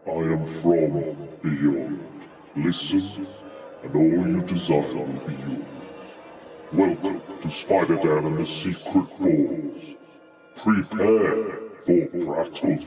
I am from beyond. Listen, and all you desire will be yours. Welcome to Spider-Dan and the Secret Balls. Prepare for Prattle.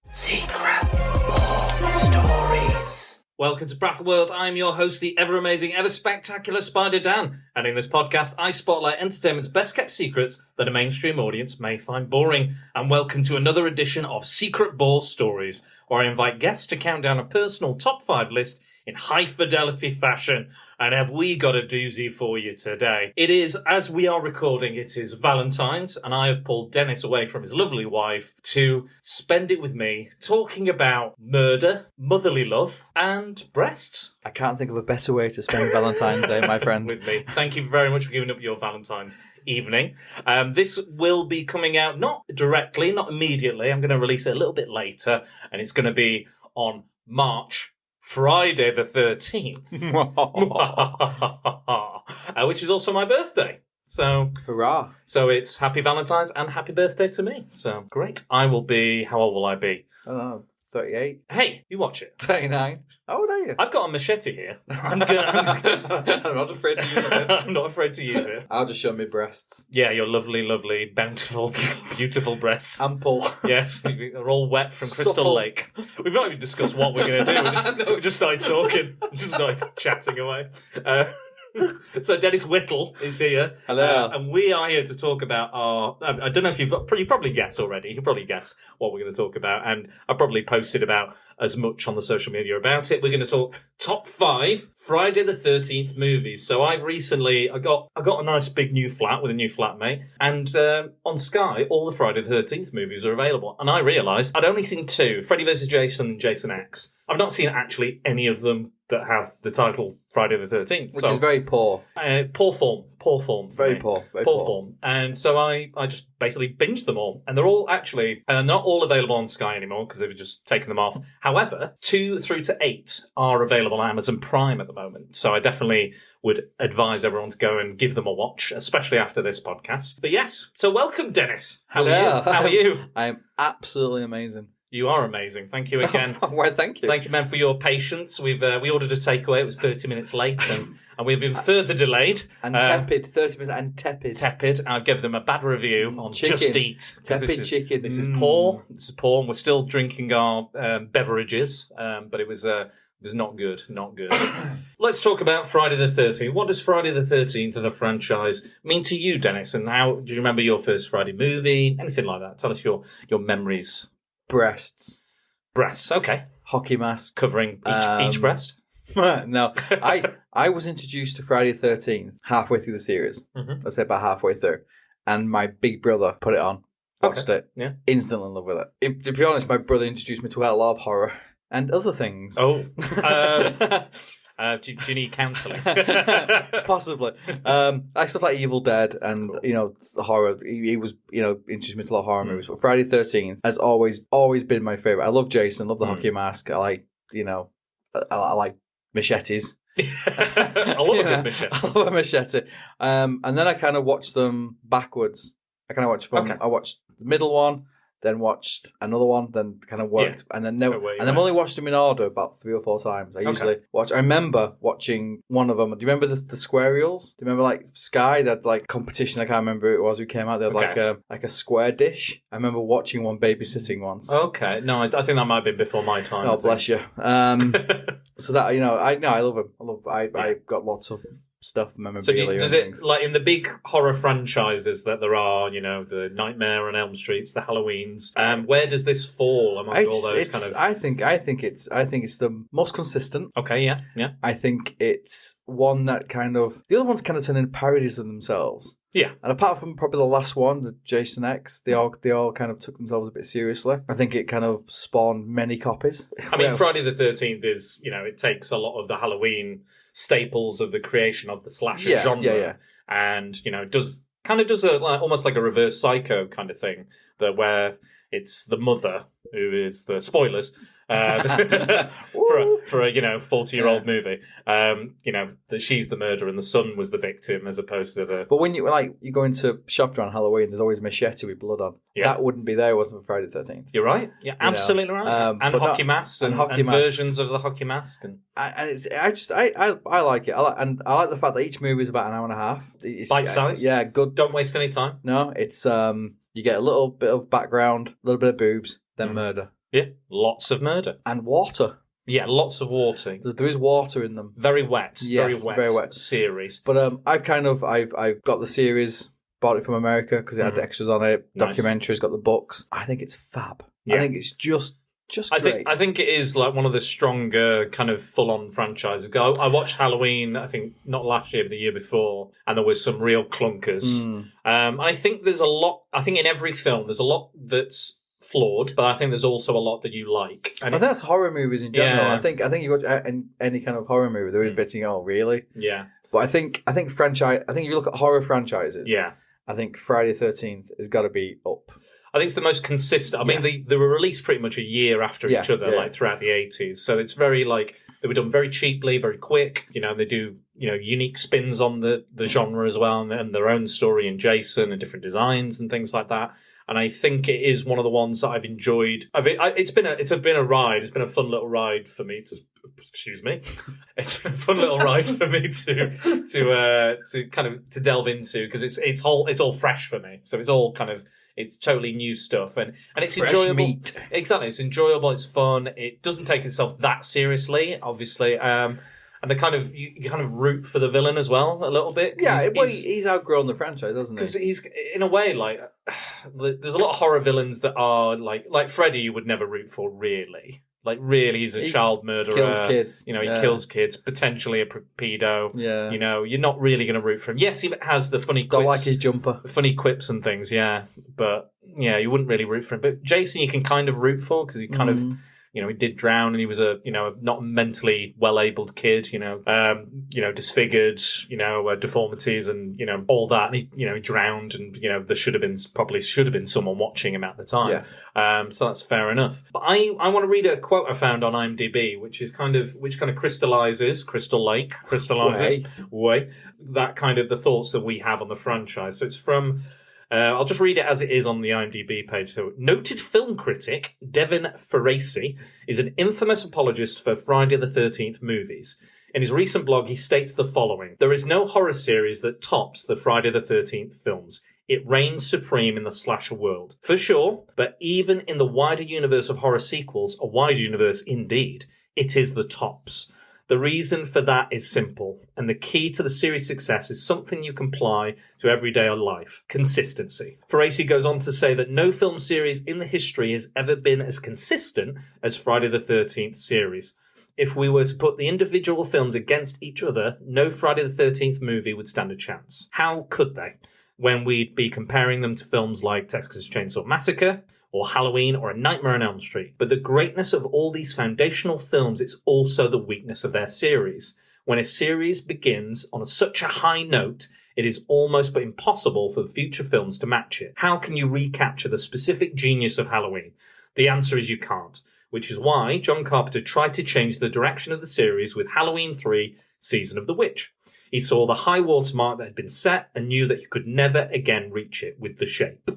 Secret Ball Stories. Welcome to Prattle World. I'm your host, the ever-amazing, ever-spectacular Spider-Dan. And in this podcast, I spotlight entertainment's best-kept secrets that a mainstream audience may find boring. And welcome to another edition of Secret Ball Stories, where I invite guests to count down a personal top 5 list in high-fidelity fashion. And have we got a doozy for you today? It is, as we are recording, it is Valentine's, and I have pulled Dennis away from his lovely wife to spend it with me, talking about murder, motherly love, and breasts. I can't think of a better way to spend Valentine's Day, my friend. With me. Thank you very much for giving up your Valentine's evening. This will be coming out not directly, not immediately. I'm going to release it a little bit later, and it's going to be on Friday the 13th, which is also my birthday. So, hurrah. So it's happy Valentine's and happy birthday to me. So, great. I will be, how old will I be? I don't know, 38? Hey, you watch it. 39? How old are you? I've got a machete here. I'm not afraid to use it. I'm not afraid to use it. I'll just show my breasts. Yeah, your lovely, lovely, bountiful, beautiful breasts. Ample. Yes, they're all wet from Crystal Lake. We've not even discussed what we're going to do. We just started talking. We just started chatting away. So Dennis Whittle is here. Hello. And we are here to talk about our... I don't know if you probably guess already. You can probably guess what we're going to talk about. And I probably posted about as much on the social media about it. We're going to talk top 5 Friday the 13th movies. So I've recently... I got a nice big new flat with a new flatmate. And on Sky, all the Friday the 13th movies are available. And I realised I'd only seen 2, Freddy vs. Jason and Jason X. I've not seen actually any of them that have the title Friday the 13th. Which is very poor. Poor form. Very poor. Poor form. And so I just basically binged them all. And they're all actually, not all available on Sky anymore because they've just taken them off. However, 2 through to 8 are available on Amazon Prime at the moment. So I definitely would advise everyone to go and give them a watch, especially after this podcast. But yes, so welcome, Dennis. How are you? I am absolutely amazing. You are amazing. Thank you again. Well, thank you. Thank you, man, for your patience. We ordered a takeaway. It was 30 minutes late, and we've been further delayed. And tepid, 30 minutes and tepid. Tepid. I've given them a bad review on chicken. Just Eat. Tepid chicken. This is poor. This is poor, and we're still drinking our beverages, but it was not good. Not good. Let's talk about Friday the 13th. What does Friday the 13th of the franchise mean to you, Dennis? And how do you remember your first Friday movie? Anything like that? Tell us your memories. Breasts, okay. Hockey mask. Covering each breast? No, I was introduced to Friday the 13th halfway through the series. Mm-hmm. Let's say about halfway through. And my big brother put it on, watched it, yeah. Instantly in love with it. To be honest, my brother introduced me to a lot of horror and other things. Oh. Do you need counselling? Possibly. I stuff like Evil Dead and, cool. Horror. He was, introduced me to a lot of horror movies. But Friday the 13th has always been my favourite. I love Jason, love the hockey mask. I like, I like machetes. I love a good machete. I love a machete. And then I kind of watched them backwards. I watched the middle one, then watched another one, then kind of worked, and then I've only watched them in order about 3 or 4 times. I usually watch. I remember watching one of them. Do you remember the Square Eels? Do you remember Sky? That competition. I can't remember who it was who came out. They had like a square dish. I remember watching one babysitting once. Okay, no, I think that might have been before my time. Oh, bless you. So that I love them. I got lots of stuff, memorabilia. So does it, like in the big horror franchises that there are, the Nightmare on Elm Streets, the Halloweens, where does this fall among all those kind of... I think it's the most consistent. Okay, yeah. I think it's one that the other ones kind of turn into parodies of themselves. Yeah. And apart from probably the last one, the Jason X, they all kind of took themselves a bit seriously. I think it kind of spawned many copies. I mean, Friday the 13th is, it takes a lot of the Halloween staples of the creation of the slasher genre. Yeah. And, does almost like a reverse Psycho kind of thing, where it's the mother who is the spoilers, for a 40-year-old movie. That she's the murderer and the son was the victim as opposed to the. But when you go into shops around Halloween, there's always a machete with blood on. Yeah. That wouldn't be there, wasn't for Friday the 13th. You're right. Yeah, absolutely right. And hockey masks and versions of the hockey mask and I like it. I like the fact that each movie is about an hour and a half. It's bite size. Yeah, good. Don't waste any time. No, it's you get a little bit of background, a little bit of boobs, then murder. Yeah, lots of murder and water. Yeah, lots of water. There is water in them. Very wet. Yes, very wet series. But I've got the series, bought it from America because it had extras on it. Nice. Documentaries, got the books. I think it's fab. Yeah. I think it's just great. I think it is like one of the stronger kind of full-on franchises. I watched Halloween, I think not last year, but the year before, and there was some real clunkers. I think there's a lot. I think in every film there's a lot that's flawed, but I think there's also a lot that you like. And I think that's horror movies in general. Yeah. I think you watch any kind of horror movie, there is bits you go, oh really? Yeah. But I think franchise. I think if you look at horror franchises, yeah, I think Friday the 13th has got to be up. I think it's the most consistent. I mean, they were released pretty much a year after each other, like throughout the 80s. So it's very they were done very cheaply, very quick. They do unique spins on the genre as well, and their own story and Jason and different designs and things like that. And I think it is one of the ones that I've enjoyed. It's been a ride. It's been a fun little ride for me to. Excuse me. It's been a fun little ride for me to kind of to delve into because it's all fresh for me. So it's all kind of. It's totally new stuff, and it's fresh enjoyable. Meat. Exactly, it's enjoyable. It's fun. It doesn't take itself that seriously, obviously. And the kind of you kind of root for the villain as well a little bit. Yeah, he's outgrown the franchise, doesn't he? Because he's in a way like there's a lot of horror villains that are like Freddy. You would never root for really. Like, really, he's a child murderer. Kills kids. He kills kids, potentially a pedo. Yeah. You're not really going to root for him. Yes, he has the funny quips. Don't like his jumper. Funny quips and things, yeah. But, yeah, you wouldn't really root for him. But Jason, you can kind of root for because he kind of... he did drown and he was a not mentally well-abled kid, disfigured, deformities and, all that. And he drowned and, there should have been someone watching him at the time. Yes. So that's fair enough. But I want to read a quote I found on IMDb, which kind of crystallizes that kind of the thoughts that we have on the franchise. So it's from... I'll just read it as it is on the IMDb page. So, noted film critic Devin Faraci is an infamous apologist for Friday the 13th movies. In his recent blog, he states the following. There is no horror series that tops the Friday the 13th films. It reigns supreme in the slasher world. For sure, but even in the wider universe of horror sequels, a wider universe indeed, it is the tops. The reason for that is simple, and the key to the series' success is something you can apply to everyday life. Consistency. Faraci goes on to say that no film series in the history has ever been as consistent as Friday the 13th series. If we were to put the individual films against each other, no Friday the 13th movie would stand a chance. How could they? When we'd be comparing them to films like Texas Chainsaw Massacre, or Halloween, or A Nightmare on Elm Street. But the greatness of all these foundational films is also the weakness of their series. When a series begins on such a high note, it is almost but impossible for future films to match it. How can you recapture the specific genius of Halloween? The answer is you can't, which is why John Carpenter tried to change the direction of the series with Halloween 3, Season of the Witch. He saw the high watermark that had been set and knew that he could never again reach it with The Shape.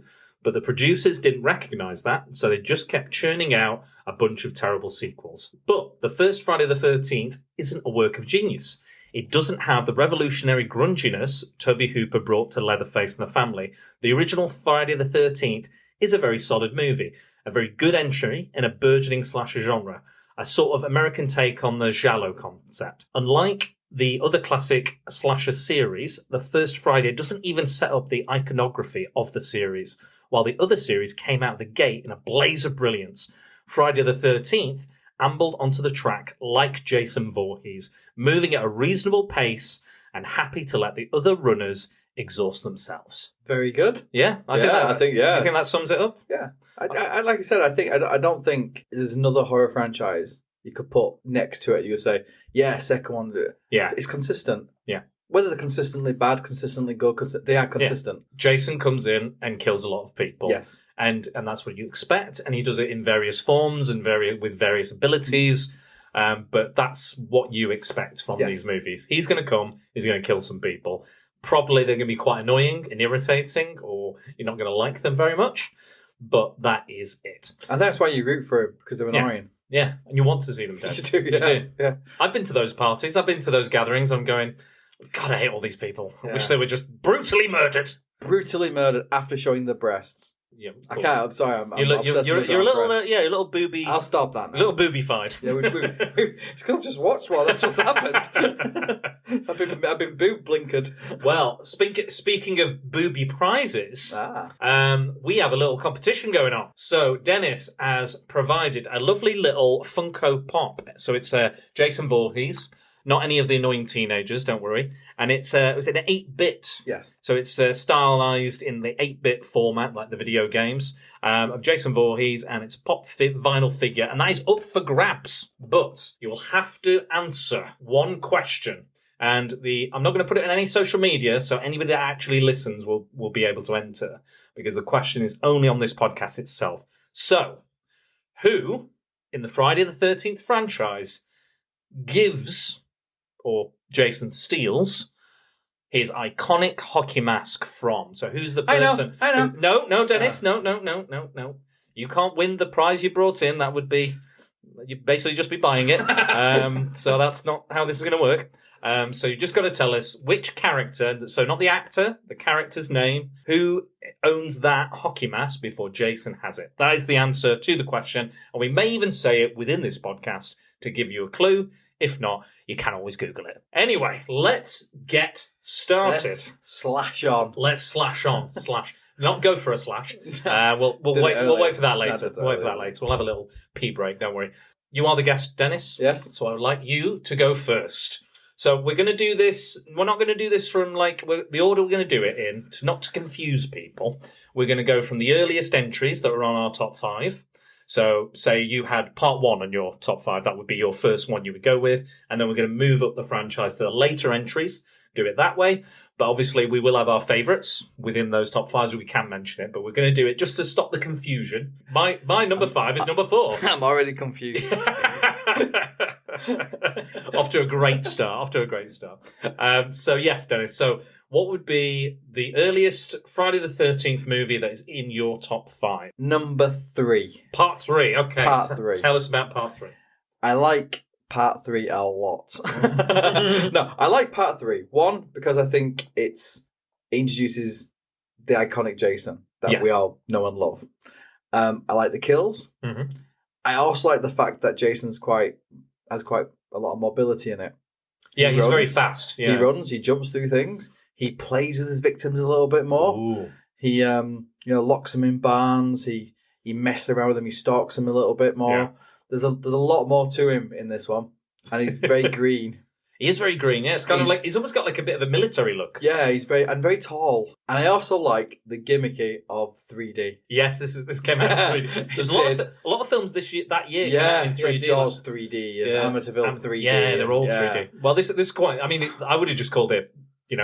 But the producers didn't recognise that, so they just kept churning out a bunch of terrible sequels. But the first Friday the 13th isn't a work of genius. It doesn't have the revolutionary grunginess Toby Hooper brought to Leatherface and the Family. The original Friday the 13th is a very solid movie, a very good entry in a burgeoning slasher genre, a sort of American take on the giallo concept. Unlike the other classic slasher series, the first Friday doesn't even set up the iconography of the series, while the other series came out of the gate in a blaze of brilliance. Friday the 13th ambled onto the track like Jason Voorhees, moving at a reasonable pace and happy to let the other runners exhaust themselves. Very good. Yeah, I think that sums it up. Yeah, I like I said, I don't think there's another horror franchise you could put next to it. You could say, yeah, second one. Yeah, it's consistent. Yeah. Whether they're consistently bad, consistently good, because they are consistent. Yeah. Jason comes in and kills a lot of people. Yes. And that's what you expect. And he does it in various forms and with various abilities. But that's what you expect from these movies. He's going to come. He's going to kill some people. Probably they're going to be quite annoying and irritating, or you're not going to like them very much. But that is it. And that's why you root for it, because they're annoying. Yeah, and you want to see them dead. You do, yeah. You do. Yeah. I've been to those parties. I've been to those gatherings. I'm going, God, I hate all these people. I wish they were just brutally murdered. Brutally murdered after showing their breasts. Yeah, I can't. I'm sorry. I'm obsessed you're with a little, breasts. a little booby. I'll stop that now. A little booby-fied. Yeah, it's because I've just watched one. That's what's happened. I've been boob blinkered. Well, speaking of booby prizes, we have a little competition going on. So Dennis has provided a lovely little Funko Pop. So it's Jason Voorhees. Not any of the annoying teenagers, don't worry. And it was in 8-bit. Yes. So it's stylized in the 8-bit format, like the video games, of Jason Voorhees, and it's a pop vinyl figure, and that is up for grabs. But you will have to answer one question. And I'm not going to put it in any social media, so anybody that actually listens will be able to enter, because the question is only on this podcast itself. So, who in the Friday the 13th franchise gives, or Jason steals, his iconic hockey mask from? So who's the person? I know. No, Dennis. No. You can't win the prize you brought in. That would be, you'd basically just be buying it. So that's not how this is going to work. So you just got to tell us which character, so not the actor, the character's name, who owns that hockey mask before Jason has it. That is the answer to the question. And we may even say it within this podcast to give you a clue. If not, you can always Google it. Anyway, let's get started. Let's slash on. Let's slash on. Slash. Not go for a slash. We'll wait. We'll wait for that later. We'll wait for that later. We'll have a little pee break. Don't worry. You are the guest, Dennis. Yes. So I would like you to go first. So we're going to do this. We're not going to do this from the order we're going to do it in, not to confuse people. We're going to go from the earliest entries that are on our top 5. So, say you had part 1 on your top 5, that would be your first one you would go with, and then we're going to move up the franchise to the later entries, do it that way. But obviously, we will have our favourites within those top 5s, we can mention it, but we're going to do it just to stop the confusion. My number 5 is number 4. I'm already confused. Off to a great start. So, yes, Dennis, so what would be the earliest Friday the 13th movie that is in your top 5? Number 3. Part 3, okay. Part 3. Tell us about part 3. I like part 3 a lot. No, I like part 3. 1, because I think it introduces the iconic Jason that we all know and love. I like the kills. Mm-hmm. I also like the fact that Jason's has quite a lot of mobility in it. Yeah, he's very fast. Yeah. He runs, he jumps through things. He plays with his victims a little bit more. Ooh. He locks them in barns. He messes around with them. He stalks them a little bit more. Yeah. There's a lot more to him in this one, and he's very green. He is very green. Yeah, it's kind of like he's almost got like a bit of a military look. Yeah, he's very tall, and I also like the gimmicky of 3D. Yes, this came out in 3D. There's a lot of films that year. Yeah, in 3D. Jaws 3D and Amityville 3D. Yeah, they're all 3D. Well, this is quite. I mean, I would have just called it,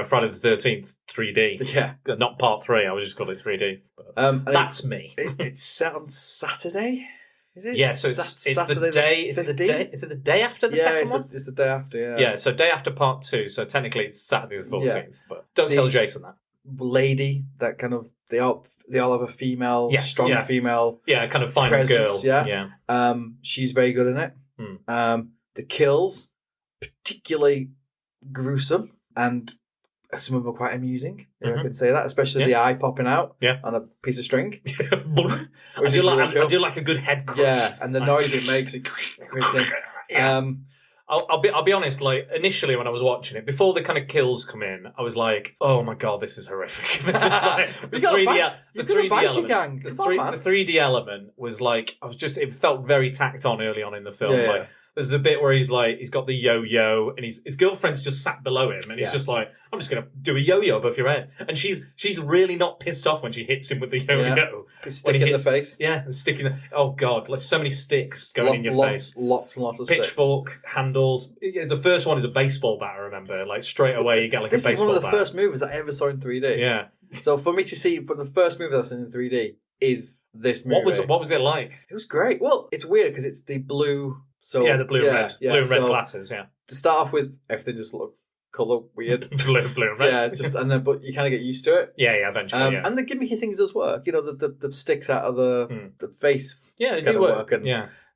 Friday the 13th 3D. Yeah, not part 3. I would just call it 3D. But that's me. It's set on Saturday. Is it? Yeah, so it's the day. Is it the day after the second one? It's the day after. Yeah. Yeah, so day after part 2. So technically it's Saturday the 14th. But don't tell Jason that. Lady, that kind of they all have a female, strong female. Yeah, kind of final presence, girl. Yeah. She's very good in it. The kills, particularly gruesome, and some of them are quite amusing. If I can say that, especially the eye popping out on a piece of string. I do like a good head crush. Yeah, and the noise it makes. I'll be honest. Like initially, when I was watching it, before the kind of kills come in, I was like, "Oh my god, this is horrific." The 3D element was like, it felt very tacked on early on in the film. There's the bit where he's got the yo-yo, and his girlfriend's just sat below him, and he's just like, I'm just gonna do a yo-yo above your head, and she's really not pissed off when she hits him with the yo-yo. Stick in the face. Yeah, sticking. Oh god, there's so many sticks going in your face. Lots and lots of pitchfork sticks. handles. The first one is a baseball bat. I remember, like straight away you get like a baseball bat. This is one of the first movies I ever saw in 3D. Yeah. So for me to see from the first movie I've seen in 3D is this movie. What was it like? It was great. Well, it's weird because it's the blue. So the blue and red, blue and red glasses. Yeah. To start off with, everything just looked colour weird. blue and red. Yeah, but you kind of get used to it. Yeah, eventually. And the gimmicky things does work. You know, the sticks out of the face. Yeah, they do work. And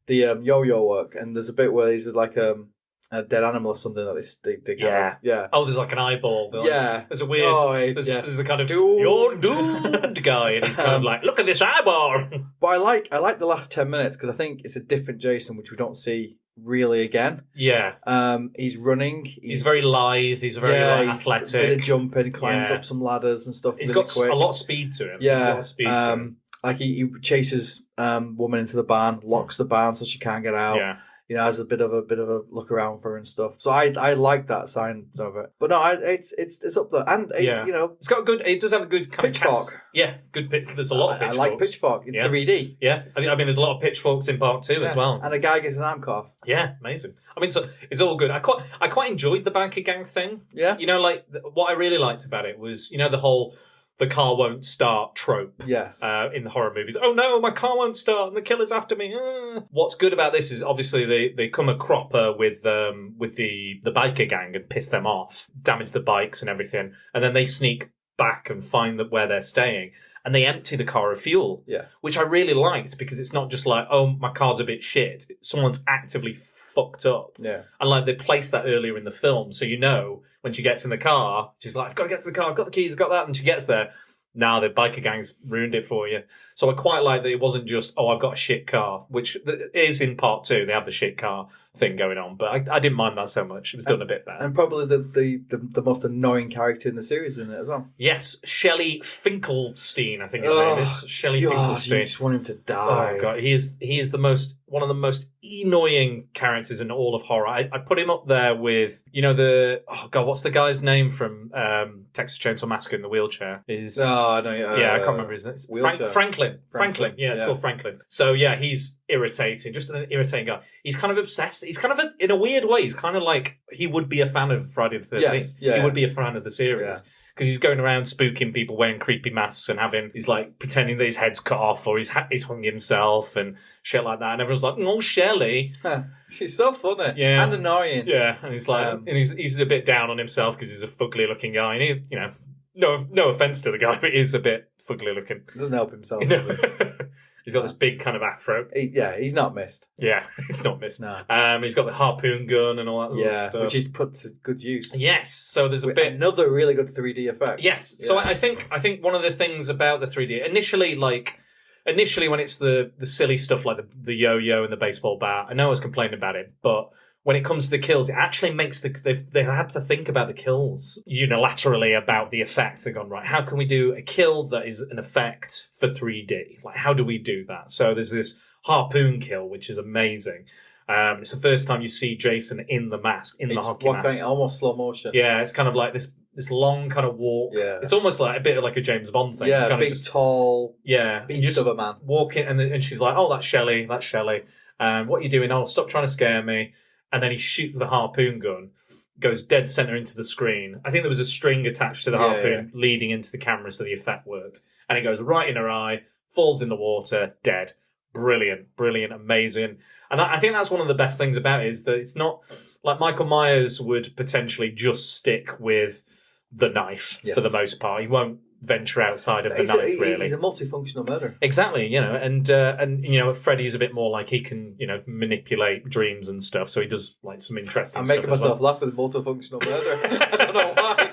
the yo-yo work. And there's a bit where he's like a dead animal or something that they yeah. Oh, there's like an eyeball. There's a weird. There's the kind of you're doomed guy, and he's kind of like, look at this eyeball. But I like the last 10 minutes because I think it's a different Jason, which we don't see really again. Yeah. He's running. He's very lithe. He's very athletic. A bit of jumping, climbs up some ladders and stuff. He's got quick. A lot of speed to him. Yeah. There's a lot of speed to him. Like he chases woman into the barn, locks the barn so she can't get out. Yeah. You know, has a bit of a look around for her and stuff. So I like that sign of it. But no, it's up there, and you know, it's got a good. It does have a good kind pitchfork. Good pitch. There's a lot of pitchforks. I like pitchfork in 3D. Yeah, I mean, there's a lot of pitchforks in part 2 as well. And a guy gets an arm cut off. Yeah, amazing. I mean, so it's all good. I quite enjoyed the biker gang thing. Yeah, you know, like what I really liked about it was, you know, the whole the car won't start trope. Yes. In the horror movies. Oh no, my car won't start and the killer's after me. What's good about this is obviously they come a cropper with the biker gang and piss them off, damage the bikes and everything, and then they sneak back and find where they're staying, and they empty the car of fuel. Yeah. Which I really liked because it's not just like, oh, my car's a bit shit. Someone's actively fucked up. Yeah. And like they placed that earlier in the film, so you know when she gets in the car, she's like, I've got to get to the car, I've got the keys, I've got that, and she gets there. Now the biker gang's ruined it for you. So I quite like that it wasn't just, oh, I've got a shit car, which is in part 2. They have the shit car thing going on, but I didn't mind that so much. It was done a bit better. And probably the most annoying character in the series, isn't it, as well? Yes, Shelley Finkelstein, I think his name is. Shelley Finkelstein. You just want him to die. Oh god, he is one of the most annoying characters in all of horror. I put him up there with, you know, what's the guy's name from Texas Chainsaw Massacre in the wheelchair? I can't remember his name. Franklin. Yeah, it's called Franklin. So yeah, he's irritating, just an irritating guy. He's kind of obsessed. He's kind of, in a weird way, he's kind of like, he would be a fan of Friday the 13th. Yes, yeah, he would be a fan of the series. Yeah. Because he's going around spooking people wearing creepy masks and he's like pretending that his head's cut off or he's hung himself and shit like that. And everyone's like, oh, Shelley. She's so funny. Yeah. And annoying. Yeah. And he's like, and he's a bit down on himself because he's a fugly looking guy. And he, you know, no offense to the guy, but he's a bit fugly looking. Doesn't help himself, does he? He's got this big kind of afro. He's not missed. Yeah, he's not missed. No. He's got the harpoon gun and all that stuff. Which is put to good use. Yes, so there's a bit... Another really good 3D effect. Yes, so I think one of the things about the 3D... Initially when it's the silly stuff like the yo-yo and the baseball bat, I know I was complaining about it, but... When it comes to the kills, it actually makes they had to think about the kills unilaterally about the effect. They've gone, right, how can we do a kill that is an effect for 3D? Like, how do we do that? So there's this harpoon kill, which is amazing. It's the first time you see Jason in the mask, in the hockey mask. Almost slow motion. Yeah, it's kind of like this long kind of walk. Yeah. It's almost like a bit of like a James Bond thing. Yeah, kind big, tall, beast of a man. Walking, and she's like, oh, that's Shelley. What are you doing? Oh, stop trying to scare me. And then he shoots the harpoon gun, goes dead center into the screen. I think there was a string attached to the harpoon leading into the camera so the effect worked. And it goes right in her eye, falls in the water, dead. Brilliant, amazing. And I think that's one of the best things about it is that it's not like Michael Myers would potentially just stick with the knife for the most part. He won't venture outside of the knife, really. He's a multifunctional murderer. Exactly, you know, and you know, Freddy's a bit more like he can, you know, manipulate dreams and stuff, so he does like some interesting stuff. I'm making myself laugh with multifunctional murder. I don't know why.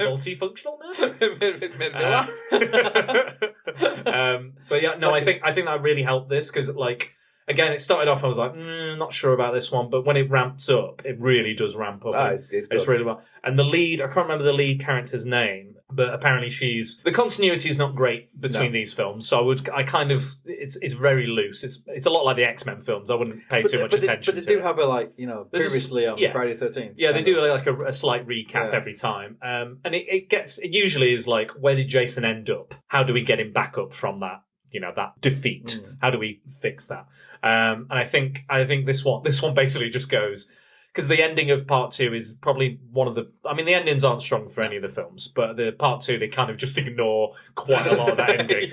Multifunctional murder? It made me laugh. But yeah, no, I think that really helped this because, like, again, it started off, I was like, not sure about this one, but when it ramps up, it really does ramp up. It's really well. And the lead, I can't remember the lead character's name. But apparently the continuity is not great between these films, so it's very loose. It's a lot like the X-Men films. I wouldn't pay too much attention to it. But they do have previously on Friday the 13th. Yeah, they do like a slight recap every time. And it usually is like, where did Jason end up? How do we get him back up from that? That defeat. How do we fix that? And I think this one basically just goes, because the ending of part 2 is probably one of the... I mean, the endings aren't strong for any of the films, but the part 2, they kind of just ignore quite a lot of that ending.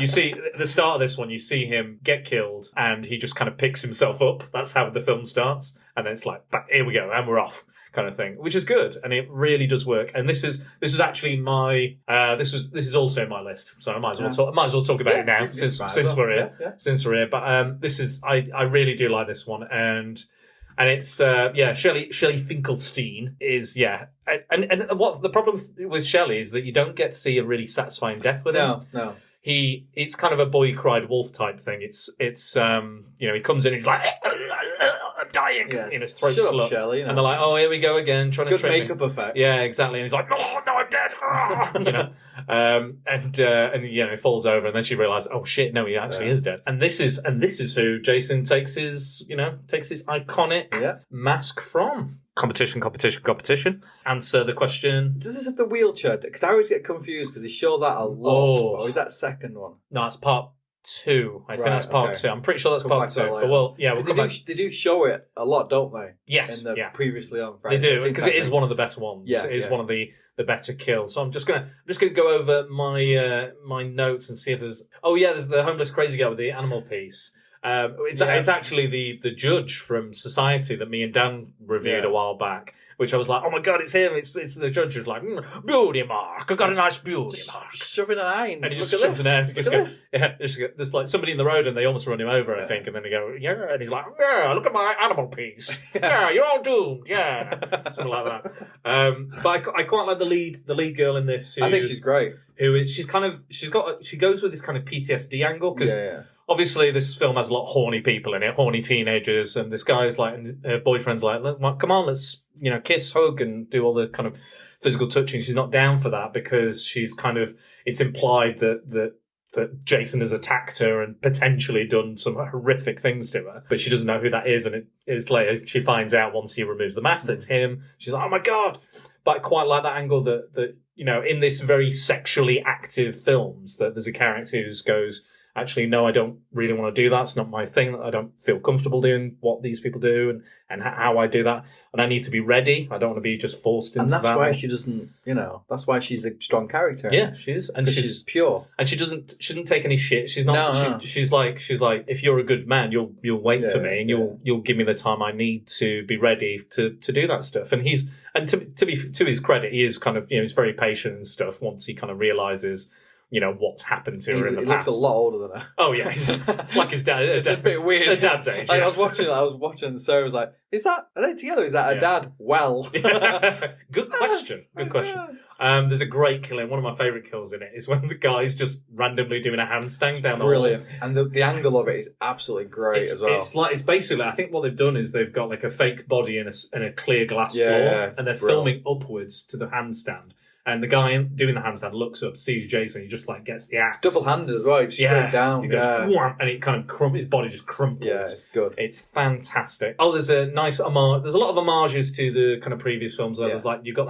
You see, at the start of this one, you see him get killed, and he just kind of picks himself up. That's how the film starts. And then it's like, here we go, and we're off, kind of thing, which is good, and it really does work. And this is actually my... this is also in my list, so I might as well talk about it now, since we're here. Yeah. Since we're here. But this is... I really do like this one, and it's Shelley Finkelstein is and what's the problem with Shelley is that you don't get to see a really satisfying death with him. No. It's kind of a boy cried wolf type thing. It's he comes in, he's like, I'm dying in his throat slot, Shelley, and they're like, oh, here we go again, trying to trick makeup effects. Yeah, exactly. And he's like, oh no, I'm dead. And he falls over, and then she realizes, oh shit, no, he actually is dead. And this is who Jason takes his iconic mask from. Competition. Answer the question. Does this have the wheelchair? Because I always get confused because they show that a lot. Or is that second one? No, it's part 2. I think that's part 2. I'm pretty sure that's part 2. But they do show it a lot, don't they? Yes. In the previously on Friday. They do, because it is one of the better ones. Yeah, it is one of the better kills. So I'm just gonna go over my notes and see if there's the homeless crazy guy with the animal piece. It's actually the judge from Society that me and Dan reviewed a while back, which I was like, oh my god, it's him. It's the judge who's like, beauty mark. I got a nice beauty mark. Shoving an eye in. And he just shoves an eye. There's like somebody in the road and they almost run him over, I think. And then they go, and he's like, look at my animal piece. You're all doomed. Something like that. But I quite like the lead girl in this. I think she's great. She goes with this kind of PTSD angle because obviously this film has a lot of horny people in it, horny teenagers, and this guy's like, and her boyfriend's like, come on, let's kiss, hug, and do all the kind of physical touching. She's not down for that because she's kind of, it's implied that Jason has attacked her and potentially done some horrific things to her, but she doesn't know who that is, and it is later she finds out once he removes the mask that it's him. She's like, oh my god! But I quite like that angle that in this very sexually active films, that there's a character who goes, actually, no, I don't really want to do that. It's not my thing. I don't feel comfortable doing what these people do and how I do that. And I need to be ready. I don't want to be just forced into that. And that's why she doesn't, that's why she's a strong character. Yeah, she is. And she's pure. And she doesn't take any shit. She's not, she's like, if you're a good man, you'll wait for me and you'll give me the time I need to be ready to do that stuff. And to his credit, he is kind of, he's very patient and stuff once he kind of realizes, what's happened to her in the past. He looks a lot older than her. Oh, yeah. Like his dad. It's a bit weird. Her dad's age. I was watching, Sarah was like, are they together? Is that her dad? Well. Good question. There's a great kill, and one of my favourite kills in it is when the guy's just randomly doing a handstand down the hall. Brilliant. And the angle of it is absolutely great as well. It's basically, I think what they've done is they've got like a fake body in a clear glass floor, and they're filming upwards to the handstand. And the guy doing the handstand looks up, sees Jason, he just like gets the axe. Double-handed as well, he's straight down. He goes, wham, and it kind of his body just crumples. Yeah, it's good. It's fantastic. Oh, there's a nice homage. There's a lot of homages to the kind of previous films where there's like, you've got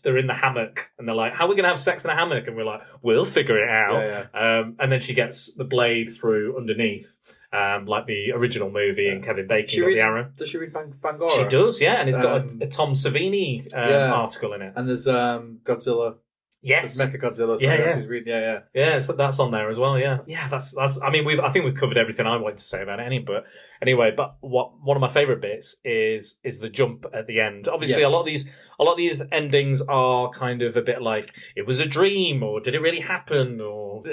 they're in the hammock, and they're like, how are we going to have sex in a hammock? And we're like, we'll figure it out. And then she gets the blade through underneath. Like the original movie and Kevin Bacon got the arrow. Does she read Bangora? She does, yeah, and it's got a Tom Savini article in it. And there's Godzilla. Yes, Mecha Godzilla. Who's reading, yeah. So that's on there as well. Yeah. That's. I mean, I think we've covered everything I wanted to say about it. Anyway, but one of my favourite bits is the jump at the end. Obviously, a lot of these endings are kind of a bit like it was a dream, or did it really happen, or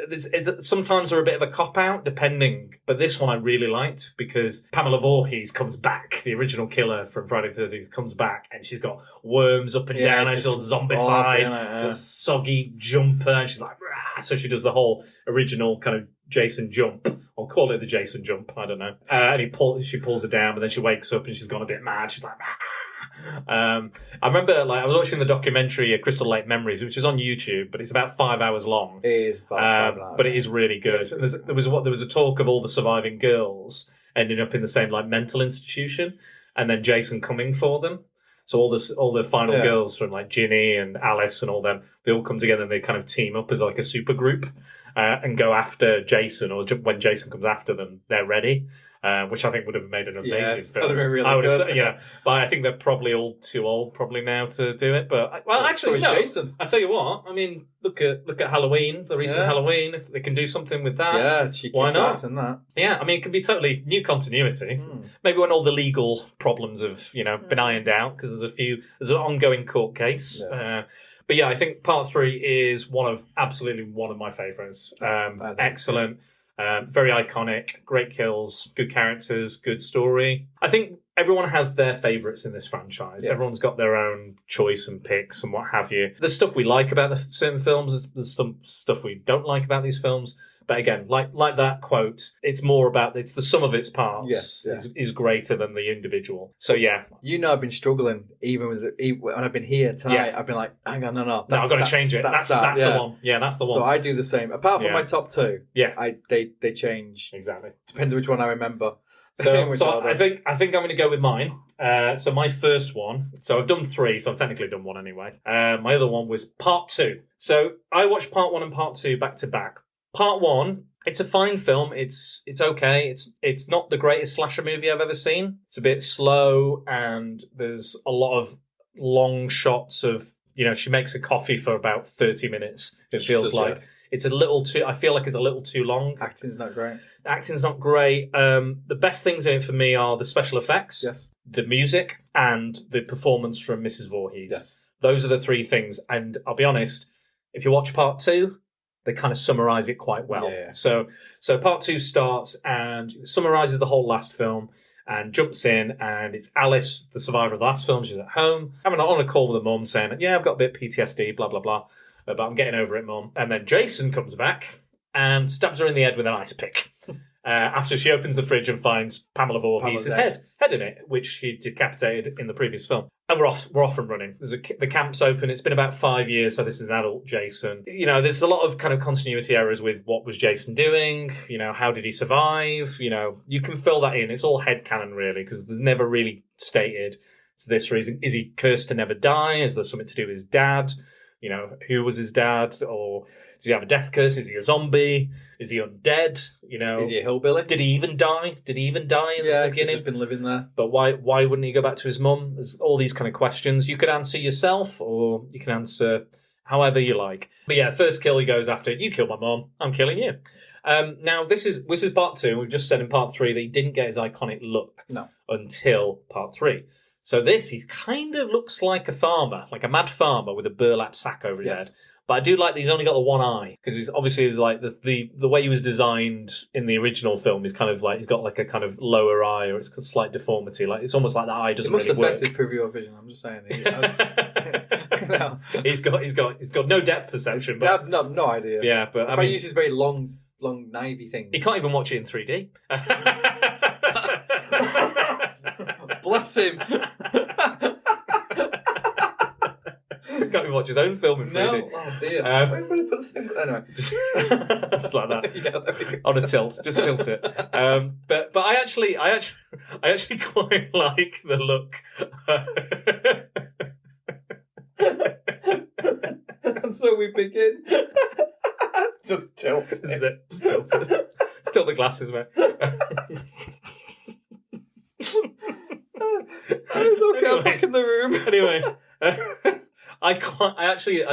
sometimes they're a bit of a cop out, depending. But this one I really liked because Pamela Voorhees comes back, the original killer from Friday the 13th, comes back, and she's got worms up and down, and she's all zombified, soggy jumper, and she's like, rah! So she does the whole original kind of Jason jump. I'll call it the Jason jump. I don't know. And she pulls her down, but then she wakes up and she's gone a bit mad. She's like, ah! I remember, like, I was watching the documentary Crystal Lake Memories, which is on YouTube, but it's about 5 hours long. It is about 5 hours. But it is really good. And there was a talk of all the surviving girls ending up in the same, like, mental institution, and then Jason coming for them. So all the final girls from, like, Ginny and Alice and all them, they all come together and they kind of team up as, like, a super group and go after Jason, or when Jason comes after them, they're ready. Which I think would have made an amazing film. Really I would good. have, yeah, but I think they're probably all too old probably now to do it. But actually, so no. Jason. I tell you what. I mean, look at Halloween, the recent Halloween. If they can do something with that, she why keeps not? ass in that. Yeah, I mean, it can be totally new continuity. Maybe when all the legal problems have been ironed out, because there's an ongoing court case. Yeah. But yeah, I think Part 3 is absolutely one of my favourites. Excellent. Very iconic, great kills, good characters, good story. I think everyone has their favourites in this franchise. Yeah. Everyone's got their own choice and picks and what have you. There's stuff we like about certain films. There's some stuff we don't like about these films. But again, like that quote, it's the sum of its parts is greater than the individual. So yeah. I've been struggling even when I've been here tonight. I've been like, hang on, no, I've got to change it. That's the one. Yeah, that's the one. So I do the same. Apart from my top two, they change. Exactly. Depends which one I remember. So I think I'm going to go with mine. So my first one. So I've done 3, so I've technically done 1 anyway. My other one was Part 2. So I watched Part 1 and Part 2 back to back. Part 1, it's a fine film. It's okay. It's not the greatest slasher movie I've ever seen. It's a bit slow, and there's a lot of long shots of, she makes a coffee for about 30 minutes. It feels like it's a little too. I feel like it's a little too long. Acting's not great. The best things in it for me are the special effects, the music, and the performance from Mrs. Voorhees. Yes. Those are the 3 things. And I'll be honest, if you watch Part 2, they kind of summarise it quite well. Yeah. So Part 2 starts and summarises the whole last film and jumps in, and it's Alice, the survivor of the last film. She's at home, having on a call with her mum, saying, I've got a bit of PTSD, blah, blah, blah, but I'm getting over it, mum. And then Jason comes back and stabs her in the head with an ice pick. After she opens the fridge and finds Pamela Voorhees' head in it, which she decapitated in the previous film. And we're off and running. The camp's open. It's been about 5 years, so this is an adult Jason. There's a lot of kind of continuity errors with what was Jason doing. How did he survive? You can fill that in. It's all headcanon, really, because there's never really stated to this reason. Is he cursed to never die? Is there something to do with his dad? Who was his dad? Or does he have a death curse? Is he a zombie? Is he undead? Is he a hillbilly? Did he even die? In the beginning? He's just been living there. But why wouldn't he go back to his mum? There's all these kind of questions. You could answer yourself, or you can answer however you like. But yeah, first kill he goes after, you killed my mum, I'm killing you. Now, this is Part 2. We've just said in Part 3 that he didn't get his iconic look until Part 3. So he kind of looks like a farmer, like a mad farmer with a burlap sack over his head. But I do like that he's only got the one eye, because he's like the way he was designed in the original film is kind of like he's got like a kind of lower eye, or it's a slight deformity. Like it's almost like that eye doesn't really work. It must affect his peripheral vision. I'm just saying. He's got no depth perception. But, I have no idea. Yeah, but that's why he uses very long knivey things. He can't even watch it in 3D. Bless him. Can't even watch his own film in 3D. No, oh dear. Everybody put the same. Anyway, just like that. On a tilt, just tilt it. But I actually quite like the look. And so we begin. Just tilt. This is it. Just tilt it. Still the glasses, mate. It's okay. Anyway, I'm back in the room. Anyway. I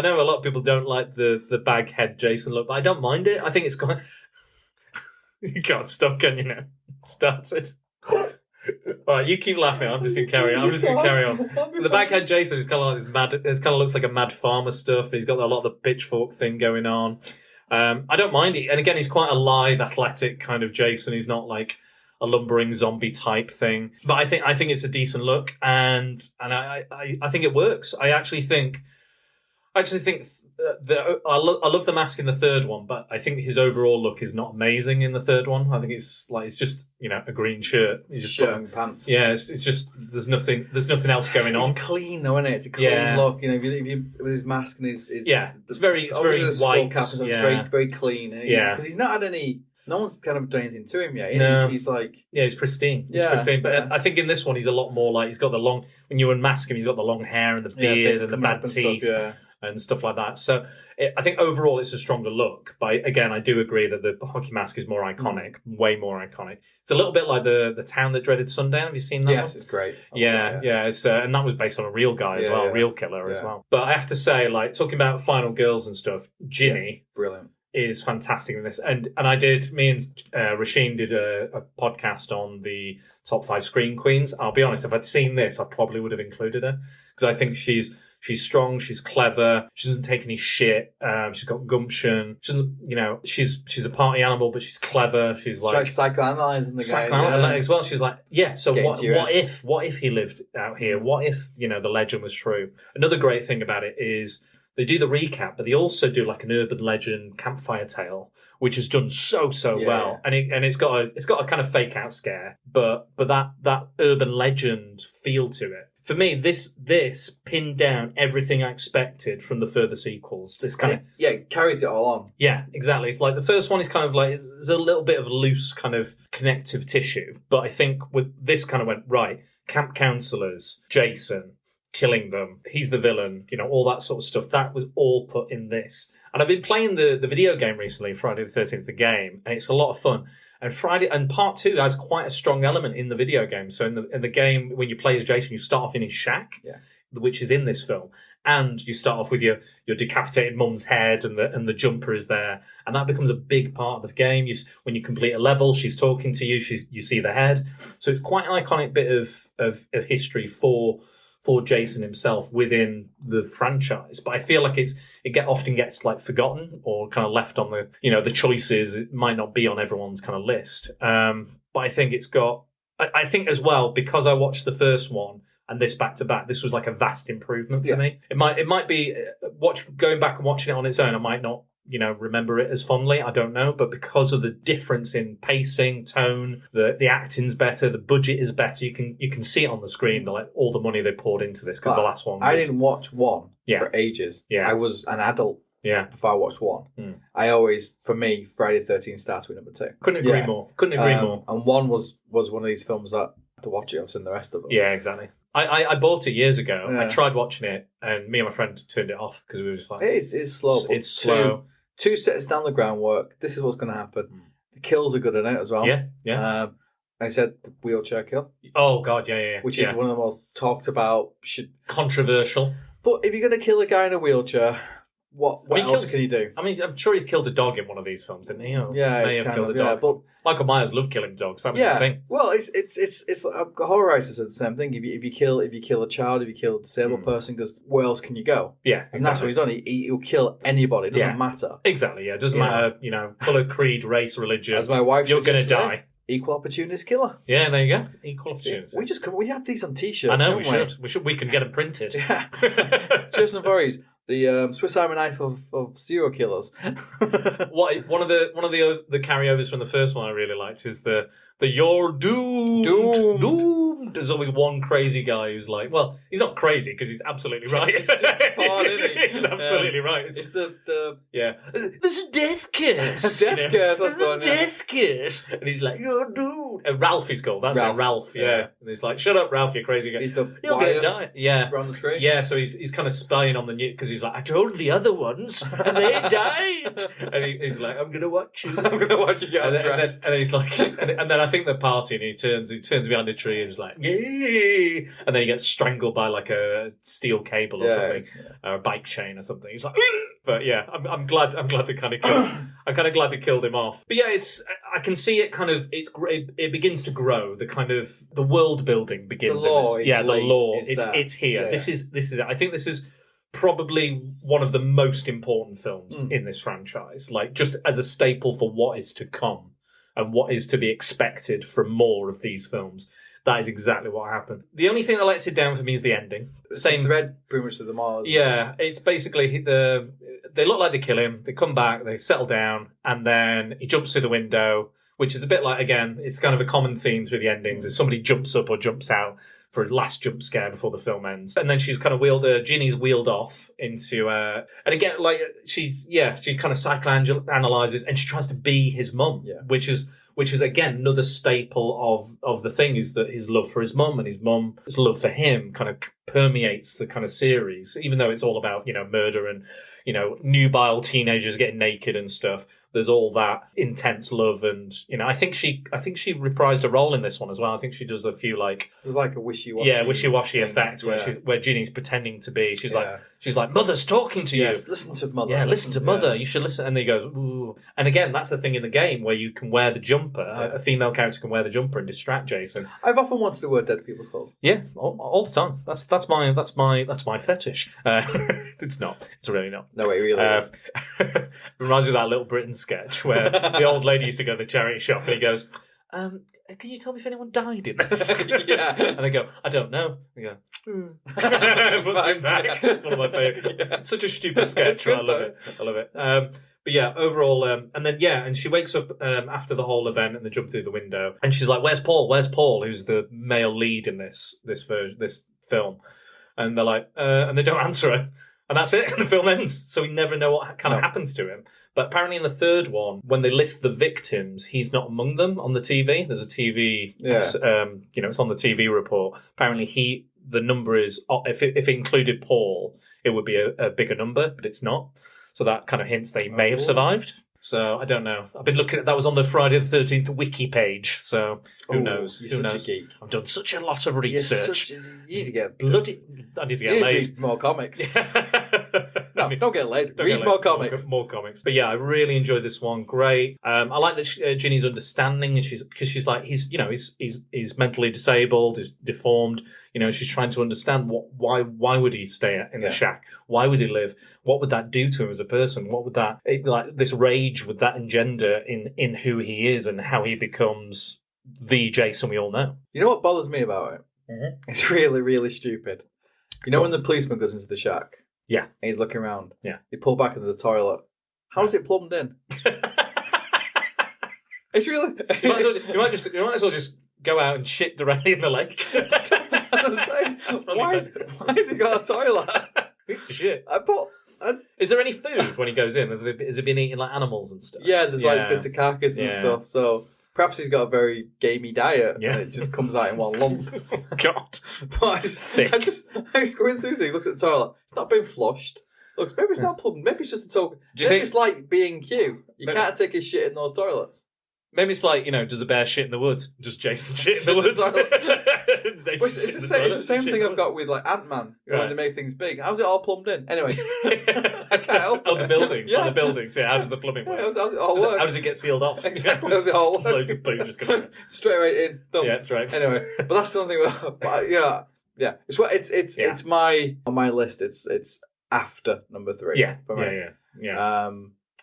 know a lot of people don't like the bag head Jason look, but I don't mind it. I think it's quite. You can't stop, can you now? Started. All right, you keep laughing. I'm just gonna carry on. So the baghead Jason is kind of like this mad. It kind of looks like a mad farmer stuff. He's got a lot of the pitchfork thing going on. I don't mind it, and again, he's quite a lithe, athletic kind of Jason. He's not like a lumbering zombie type thing. But I think it's a decent look, and I think it works. I actually think I actually think I love the mask in the third one, but I think his overall look is not amazing in the third one. I think it's just a green shirt. He's just shirt and pants. Yeah, it's just there's nothing else going on. It's clean though, isn't it? It's a clean look. If you with his mask and his it's very white. Cap and it's very very clean. Because he's not had any. No one's kind of done anything to him yet. No. He's like... Yeah, he's pristine. He's pristine. But I think in this one, he's a lot more like... He's got the long... When you unmask him, he's got the long hair and the beard and the bad teeth and stuff like that. So I think overall, it's a stronger look. But again, I do agree that the hockey mask is more iconic, way more iconic. It's a little bit like the town that dreaded sundown. Have you seen that one? Yes, it's great. Yeah. It's, and that was based on a real guy as well, real killer as well. But I have to say, like, talking about final girls and stuff, Ginny... brilliant. Is fantastic in this. And me and Rasheen did a podcast on the top 5 screen queens. I'll be honest, if I'd seen this, I probably would have included her. Because I think she's strong, she's clever, she doesn't take any shit, she's got gumption, she doesn't, she's a party animal, but she's clever, she's like... psychoanalyzing the guy. Psychoanalyzing as well. She's like, so what if he lived out here? What if, the legend was true? Another great thing about it is... They do the recap, but they also do like an urban legend campfire tale, which is done so well, and it's got a kind of fake out scare, but that urban legend feel to it. For me, this pinned down everything I expected from the further sequels. This kind of it carries it all on. Yeah, exactly. It's like the first one is kind of like there's a little bit of loose kind of connective tissue, but I think with this kind of went right. Camp counselors, Jason. Killing them, he's the villain, all that sort of stuff. That was all put in this. And I've been playing the video game recently, Friday the 13th, the game, and it's a lot of fun. And part 2 has quite a strong element in the video game. So in the game, when you play as Jason, you start off in his shack, which is in this film, and you start off with your decapitated mum's head, and the jumper is there, and that becomes a big part of the game. When you complete a level, she's talking to you, you see the head. So it's quite an iconic bit of history for Jason himself within the franchise, but I feel like it often gets like forgotten or kind of left on the choices. It might not be on everyone's kind of list, but I think it's got. I think as well because I watched the first one and this back to back. This was like a vast improvement for me. It might be going back and watching it on its own. I might not remember it as fondly. I don't know, but because of the difference in pacing, tone, the acting's better, the budget is better. You can see it on the screen, all the money they poured into this because the last one. I didn't watch one for ages. Yeah, I was an adult. Yeah, before I watched one, I always, for me, Friday the 13th starts with number 2. Couldn't agree more. And one was one of these films that I had to watch it. I've seen the rest of them. Yeah, exactly. I bought it years ago. I tried watching it, and me and my friend turned it off because we were just like, it's slow. It's slow. 2 sets down the groundwork. This is what's going to happen. The kills are good in it as well. Yeah. I said the wheelchair kill. Oh God, yeah. Which is one of the most talked about. Controversial. But if you're going to kill a guy in a wheelchair, what else can you do? I mean, I'm sure he's killed a dog in one of these films, didn't he? May have killed a dog. But Michael Myers loved killing dogs. That was his thing. Well, it's horror writers said the same thing. If you kill a child, if you kill a disabled person, because where else can you go? Yeah, exactly. And that's what he's done. He'll kill anybody. It doesn't matter. Exactly. Yeah, it doesn't matter. Colour, creed, race, religion. As my wife, you're going to die. Equal opportunist killer. Yeah, there you go. Equal opportunist. We have these on t-shirts. I know we should. We can get them printed. Yeah. Jason Voorhees, the Swiss Army knife of serial killers. One of the carryovers from the first one I really liked is the you're doomed. There's always one crazy guy who's like, well, he's not crazy because he's absolutely right. He's just fun, isn't he? He's absolutely right. It's the There's a death curse. Curse. There's a death curse, and he's like, you're doomed. Ralph is called. That's Ralph. Yeah. And he's like, shut up, Ralph, you crazy guy. He's the you're gonna die. Yeah. Around the tree. Yeah. So he's kind of spying on the new because he's like, I told the other ones and they died. And he's like, I'm gonna watch you. I'm gonna watch you get undressed. And he's like, and then I think they're partying. He turns behind a tree and he's like, yay! And then he gets strangled by like a steel cable or something, or a bike chain or something. He's like, but yeah, I'm glad they kind of killed. I'm kind of glad they killed him off. But yeah, I can see it kind of. It begins to grow. The kind of the world building begins. The law, the law. It's here. Yeah. This is it. I think this is probably one of the most important films in this franchise. Like just as a staple for what is to come and what is to be expected from more of these films. That is exactly what happened. The only thing that lets it down for me is the ending. Same thread, pretty much to them all. It's basically they look like they kill him. They come back, they settle down, and then he jumps through the window, which is a bit like, again, it's kind of a common theme through the endings. Is somebody jumps up or jumps out for a last jump scare before the film ends, and then she's kind of Ginny's wheeled off into and again, like she kind of psychoanalyzes, and she tries to be his mum, which is again another staple of the thing, is that his love for his mum and his mum's love for him kind of permeates the kind of series, even though it's all about murder and nubile teenagers getting naked and stuff. There's all that intense love, and I think she reprised a role in this one as well. I think she does a few there's like a wishy-washy effect where Ginny's pretending to be. She's like mother's talking to you. Yes, listen to mother. Yeah, listen to mother. You should listen. And he goes, ooh. And again, that's the thing in the game where you can wear the jumper. A female character can wear the jumper and distract Jason. I've often wanted to wear dead people's clothes. Yeah, all the time. That's my fetish. It's not. It's really not. No, it really is. Reminds me of that Little Britain sketch where the old lady used to go to the charity shop and he goes, can you tell me if anyone died in this? And they go, I don't know. They go, puts it back. One of my favourite. Yeah. Such a stupid sketch. I love it. But yeah, overall, and then and she wakes up after the whole event and they jump through the window, and she's like, "Where's Paul? Where's Paul?" Who's the male lead in this film? And they're like, and they don't answer her. And that's it. The film ends. So we never know what kind of happens to him. But apparently in the third one, when they list the victims, he's not among them on the TV. There's a TV, it's on the TV report. Apparently the number is, if it included Paul, it would be a bigger number, but it's not. So that kind of hints that he may have survived. So I don't know. I've been looking at that was on the Friday the 13th wiki page. So who knows? You're such a geek. I've done such a lot of research. You need to get bloody. I need to get laid. Read more comics. No, don't get laid. Read more comics. More comics. But yeah, I really enjoyed this one. Great. I like that Ginny's understanding, and she's like he's mentally disabled, he's deformed. She's trying to understand why would he stay in the shack? Why would he live? What would that do to him as a person? What would this rage would that engender in who he is and how he becomes the Jason we all know? You know what bothers me about it? Mm-hmm. It's really, really stupid. When the policeman goes into the shack? Yeah. And he's looking around. Yeah. He pulled back into the toilet. How's it plumbed in? It's really... You might as well just go out and shit directly in the lake. Why has he got a toilet? Piece of shit. Is there any food when he goes in? Has it been eating like animals and stuff? Yeah, there's like bits of carcass and stuff. So perhaps he's got a very gamey diet. Yeah. And it just comes out in one lump. God. But I just going through things. He looks at the toilet. It's not been flushed. Looks, maybe it's not plumbed. Maybe it's just a token. Maybe it's like B&Q. You can't take his shit in those toilets. Maybe it's like, does a bear shit in the woods? Does Jason shit in the woods? It's the same thing I've got with like Ant-Man, when they make things big. How's it all plumbed in? Anyway. I can't help it. The buildings. Yeah. The buildings. Yeah, how does the plumbing work? How's it all work? How does it get sealed off? Exactly. How's it all work? Loads of poo just coming straight right in. Done. Yeah, right. Anyway, but that's the only thing. Yeah. It's on my list. It's after number 3. Yeah. For me. Yeah.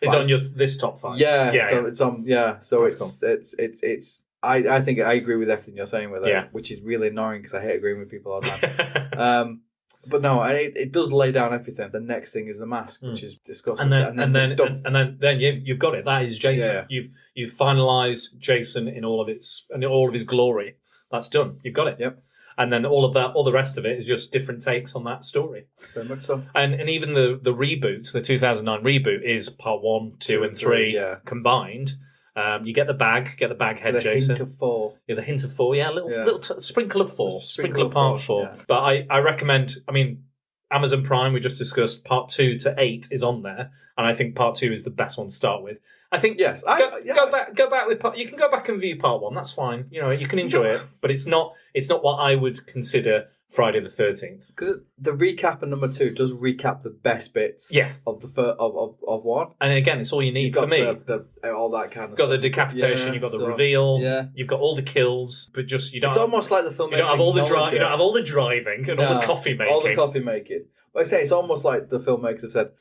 It's on this top 5. It's on. Yeah, so it's. I think I agree with everything you're saying with it, which is really annoying because I hate agreeing with people all the time. But no, it does lay down everything. The next thing is the mask, which is disgusting, and then you've got it. That is Jason. Yeah. You've finalised Jason in all of his glory. That's done. You've got it. Yep. And then all the rest of it is just different takes on that story. Very much so. And even the reboot, the 2009 reboot, is part 1, 2, and 3 combined. You get the bag head, Jason. The hint of 4. Yeah, the hint of 4. Yeah, little sprinkle of 4. Sprinkle of part 4. Yeah. But I recommend, Amazon Prime, we just discussed, part 2 to 8 is on there. And I think part 2 is the best one to start with. I think yes, go back with part. You can go back and view part 1. That's fine. You can enjoy it, but it's not what I would consider Friday the 13th. Because the recap in number 2 does recap the best bits of the of one. And again, it's all you need for me. All that kind of You've stuff. got the decapitation, you've got the reveal, you've got all the kills, but just you don't. It's almost like the film. You don't have all the you don't have all the driving and all the coffee making. All the coffee making. But I say it's almost like the filmmakers have said,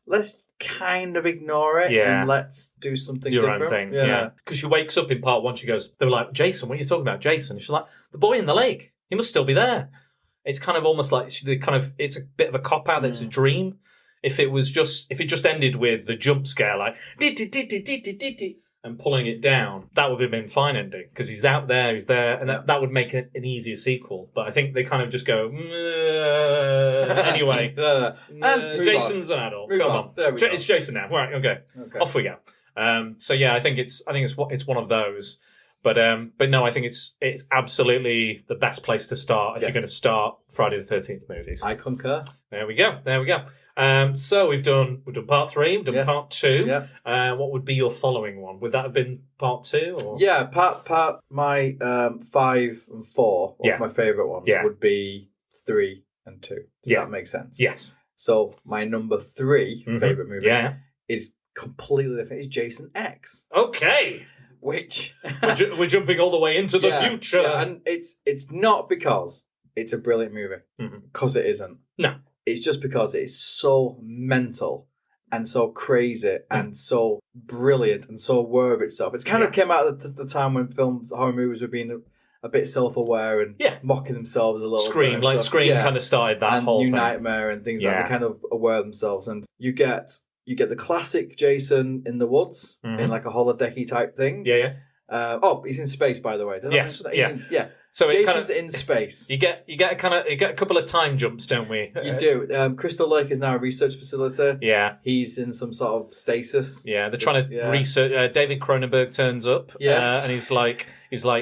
let's kind of ignore it and let's do something your different. Own thing. Yeah. Because she wakes up in part 1, she goes, they were like, Jason, what are you talking about, Jason? And she's like, the boy in the lake. He must still be there. It's kind of almost like it's a bit of a cop out. It's a dream. If it just ended with the jump scare, like and pulling it down, that would have been fine ending because he's out there, he's there, and that would make it an easier sequel. But I think they kind of just go anyway. Jason's an adult. Come on, it's Jason now. Right, okay, off we go. So yeah, I think it's one of those. But no, I think it's absolutely the best place to start if you're going to start Friday the 13th movies. I concur. There we go. So we've done part 3, we've done part 2. Yeah. What would be your following one? Would that have been part 2? Or? Yeah, part my 5 and 4 of my favourite ones would be 3 and 2. Does that make sense? Yes. So my number 3 favourite movie is completely different. It's Jason X. Okay. Which we're jumping all the way into the future. Yeah, and it's not because it's a brilliant movie, because it isn't. No. It's just because it's so mental and so crazy and so brilliant and so aware of itself. It's kind of came out at the time when horror movies were being a bit self-aware and mocking themselves a little bit. Scream kind of started that and whole New thing. Nightmare and things like that. They kind of aware of themselves. And you get the classic Jason in the woods in like a holodecky type thing. Yeah. He's in space, by the way. Yes. So Jason's in space. You get a couple of time jumps, don't we? You do. Crystal Lake is now a research facility. Yeah. He's in some sort of stasis. Yeah, they're trying to research. David Cronenberg turns up. Yes. And he's like,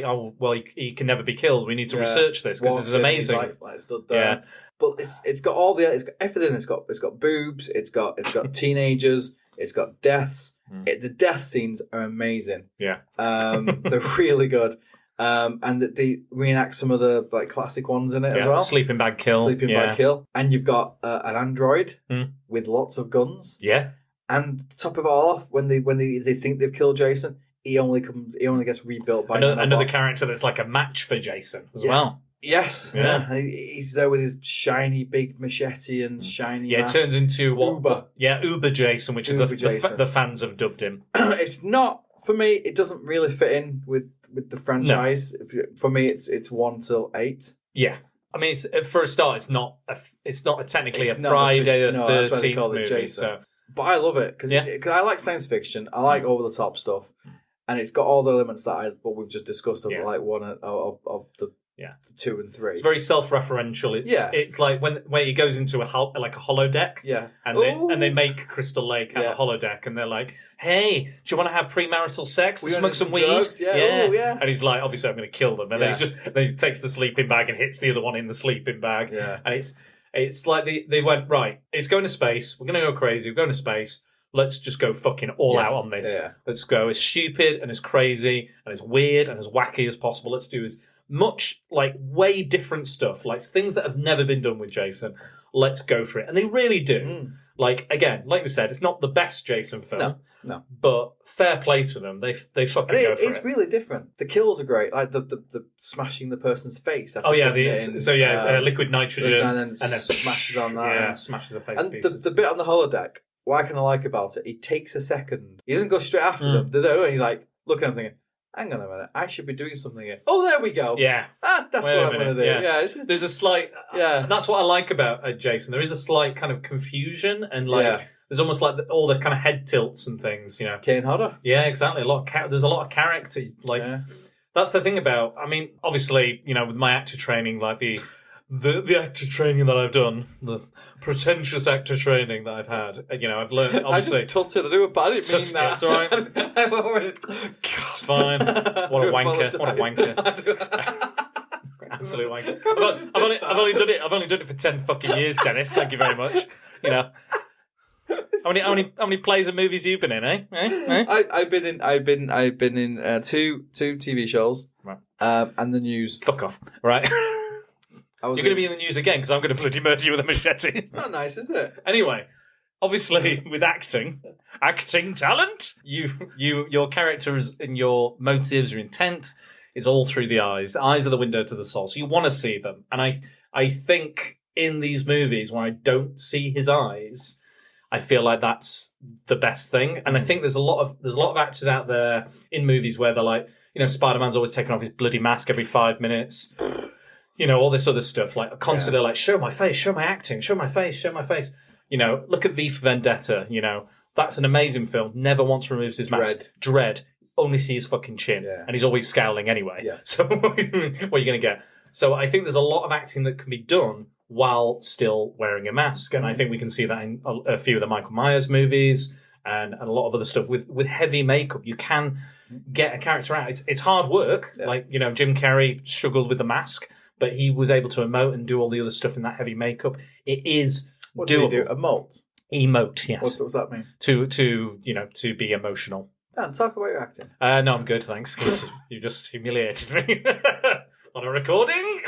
oh well, he can never be killed. We need to research this because this is amazing. He's like stood there. Yeah. But it's got all it's got everything. It's got boobs. It's got teenagers. It's got deaths. The death scenes are amazing. Yeah. They're really good. And they reenact some of the like classic ones in it as well. Sleeping Bag Kill. And you've got an android with lots of guns. Yeah. And to top of it all off, when they think they've killed Jason, he only gets rebuilt by another character that's like a match for Jason as well. Yes. Yeah. He's there with his shiny big machete and shiny mask. It turns into Uber. Yeah, Uber Jason, which is the fans have dubbed him. It's not, for me, it doesn't really fit in with the franchise. No. For me, it's 1 till 8. Yeah. I mean, for a start, it's not technically a Friday the 13th movie. So. But I love it because I like science fiction. I like over the top stuff, and it's got all the elements what we've just discussed of like one of the 2 and 3. It's very self-referential. It's like when he goes into a holodeck. Yeah. And they make Crystal Lake have a holodeck, and they're like, "Hey, do you want to have premarital sex? Smoke some weed?" Drugs? Yeah. Ooh, yeah. And he's like, "Obviously, I'm going to kill them." And then he takes the sleeping bag and hits the other one in the sleeping bag. Yeah. And it's like they went, right, it's going to space. We're going to go crazy. We're going to space. Let's just go fucking all out on this. Yeah. Let's go as stupid and as crazy and as weird and as wacky as possible. Let's do as much, like, way different stuff, like things that have never been done with Jason. Let's go for it. And they really do. Like, again, like we said, it's not the best Jason film. No. But fair play to them. They fucking go for it. It's really different. The kills are great. Like the smashing the person's face. Liquid nitrogen. And then smashes on that. Yeah, smashes the face and pieces. The bit on the holodeck, what I kind of like about it, he takes a second. He doesn't go straight after them. He's like, looking at them thinking, hang on a minute, I should be doing something here. Oh, there we go. Yeah. That's what I'm going to do. Yeah. There's a slight... Yeah. That's what I like about Jason. There is a slight kind of confusion and there's almost like all the kind of head tilts and things, you know. Kane Hodder. Yeah, exactly. There's a lot of character. Like, that's the thing about... I mean, obviously, you know, with my actor training, like the actor training that I've done, the pretentious actor training that I've had, you know, I've learned, obviously... I just tilted to do it, but I didn't mean that. It's all right. It's fine. What a wanker. Absolute wanker. I've only done it for 10 fucking years, Dennis. Thank you very much. You know. How many plays and movies you been in, eh? I've been in two TV shows, right. And the news. Fuck off, right? You're going to be in the news again because I'm going to bloody murder you with a machete. It's not nice, is it? Anyway, obviously, with acting talent, your characters and your motives, your intent is all through the eyes. Eyes are the window to the soul, so you want to see them. And I think in these movies where I don't see his eyes, I feel like that's the best thing. And I think there's a lot of actors out there in movies where they're like, Spider-Man's always taking off his bloody mask every 5 minutes. All this other stuff, like constantly like, show my face, show my acting, show my face, show my face. Look at V for Vendetta, that's an amazing film. Never once removes his mask. Dread. Only see his fucking chin. Yeah. And he's always scowling anyway. Yeah. So what are you going to get? So I think there's a lot of acting that can be done while still wearing a mask. And I think we can see that in a few of the Michael Myers movies and a lot of other stuff. With heavy makeup, you can get a character out. It's hard work. Yeah. Like, Jim Carrey struggled with the mask, but he was able to emote and do all the other stuff in that heavy makeup. It is what doable. What do you do? Emote? Emote, yes. What does that mean? To be emotional. Dan, talk about your acting. No, I'm good, thanks, because you just humiliated me on a recording.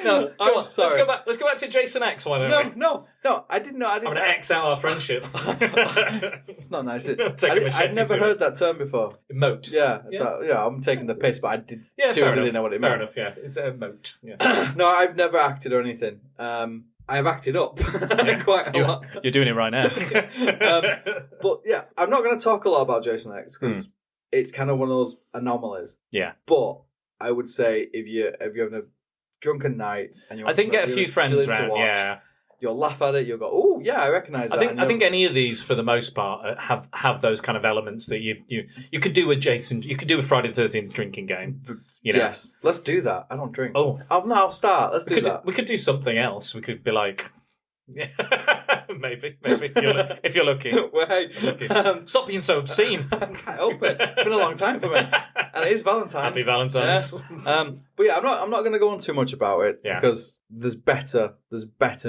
No, I'm sorry. Let's go back to Jason X. Why don't we? No. I didn't know. I'm going to X out our friendship. It's not nice. I'd never heard that term before. Emote. Yeah. I'm taking the piss, but I seriously didn't know what it meant. Fair enough. Yeah, it's a emote. Yeah. No, I've never acted or anything. I have acted up quite a lot. You're doing it right now. But yeah, I'm not going to talk a lot about Jason X because it's kind of one of those anomalies. Yeah. But I would say if you're having a drunken night and you want get a few friends around, you'll laugh at it, you'll go, oh yeah, I recognise that. I think any of these for the most part have those kind of elements that you could do with Jason. You could do with Friday the 13th drinking game. Yes, let's do that. I don't drink. Oh, I'll start. Let's do that. We could do something else. We could be like, maybe if you're looking. Well, hey, stop being so obscene. I can't help it. It's been a long time for me, and it is Valentine's. Happy Valentine's. Yeah. But yeah, I'm not going to go on too much about it because there's better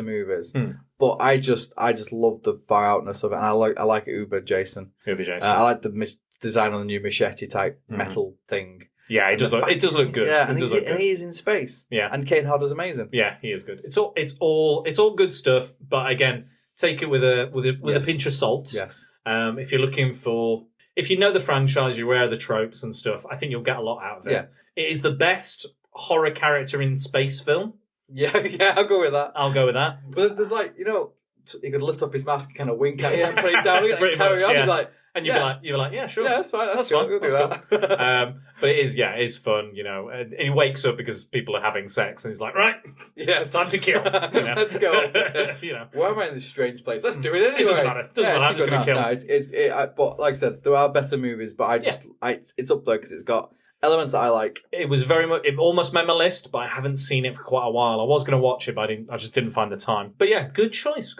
movies. But I just love the far outness of it, and I like Uber Jason. I like the design on the new machete type metal thing. Yeah, it does look good. Yeah, and he's in space. Yeah, and Kane Hodder's amazing. Yeah, he is good. It's all good stuff. But again, take it with a pinch of salt. Yes. If you're looking for, if you know the franchise, you're aware of the tropes and stuff, I think you'll get a lot out of it. Yeah. It is the best horror character in space film. Yeah, I'll go with that. But there's he could lift up his mask and kind of wink at you and put it down and carry on. Yeah. And you'd be like, yeah, sure. Yeah, that's fine. That's fine. We'll do that. But it is fun, And he wakes up because people are having sex and he's like, right, it's time to kill. Let's go. Why am I in this strange place? Let's do it anyway. It doesn't matter. I'm just going to kill. But like I said, there are better movies, but it's up there because it's got elements that I like. It was it almost made my list, but I haven't seen it for quite a while. I was going to watch it, but I just didn't find the time. But yeah, good choice.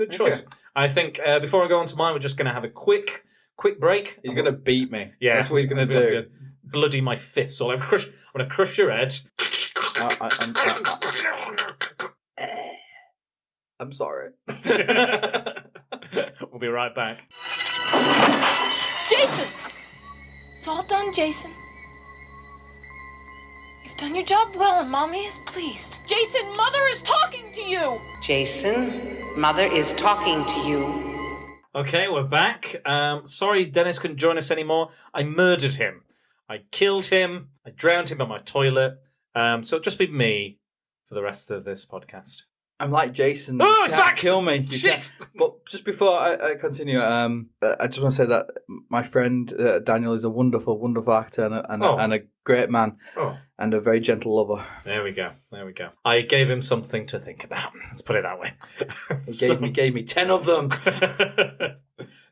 I think before I go on to mine, we're just going to have a quick break. He's going to beat me. Yeah. That's what he's going to do. Gonna bloody my fists. So I'm going to crush your head. I'm sorry. We'll be right back. Jason! It's all done, Jason. You've done your job well, and Mommy is pleased. Jason, Mother is talking to you! Jason, Mother is talking to you. Okay, we're back. Sorry Dennis couldn't join us anymore. I murdered him. I killed him. I drowned him on my toilet. So it'll just be me for the rest of this podcast. I'm like Jason. Oh, it's back! Kill me. Shit! But just before I continue, I just want to say that my friend Daniel is a wonderful, wonderful actor and a great man and a very gentle lover. There we go. I gave him something to think about. Let's put it that way. He gave me 10 of them.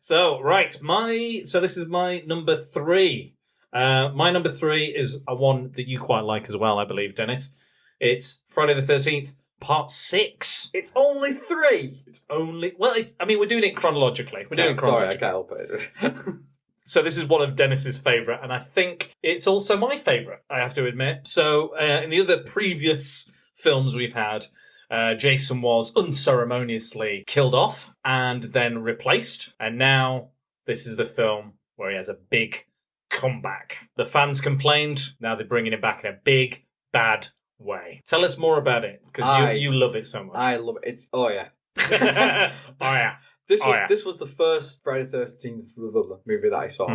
So, right. So this is my number 3. My number 3 is a one that you quite like as well, I believe, Dennis. It's Friday the 13th. Part 6. It's only 3. We're doing it chronologically. Sorry, I can't help it. So this is one of Dennis's favourite, and I think it's also my favourite, I have to admit. So in the other previous films we've had, Jason was unceremoniously killed off and then replaced, and now this is the film where he has a big comeback. The fans complained, now they're bringing him back in a big, bad way. Tell us more about it, because you love it so much. I love it. Oh, yeah. Oh, yeah. This was the first Friday the 13th movie that I saw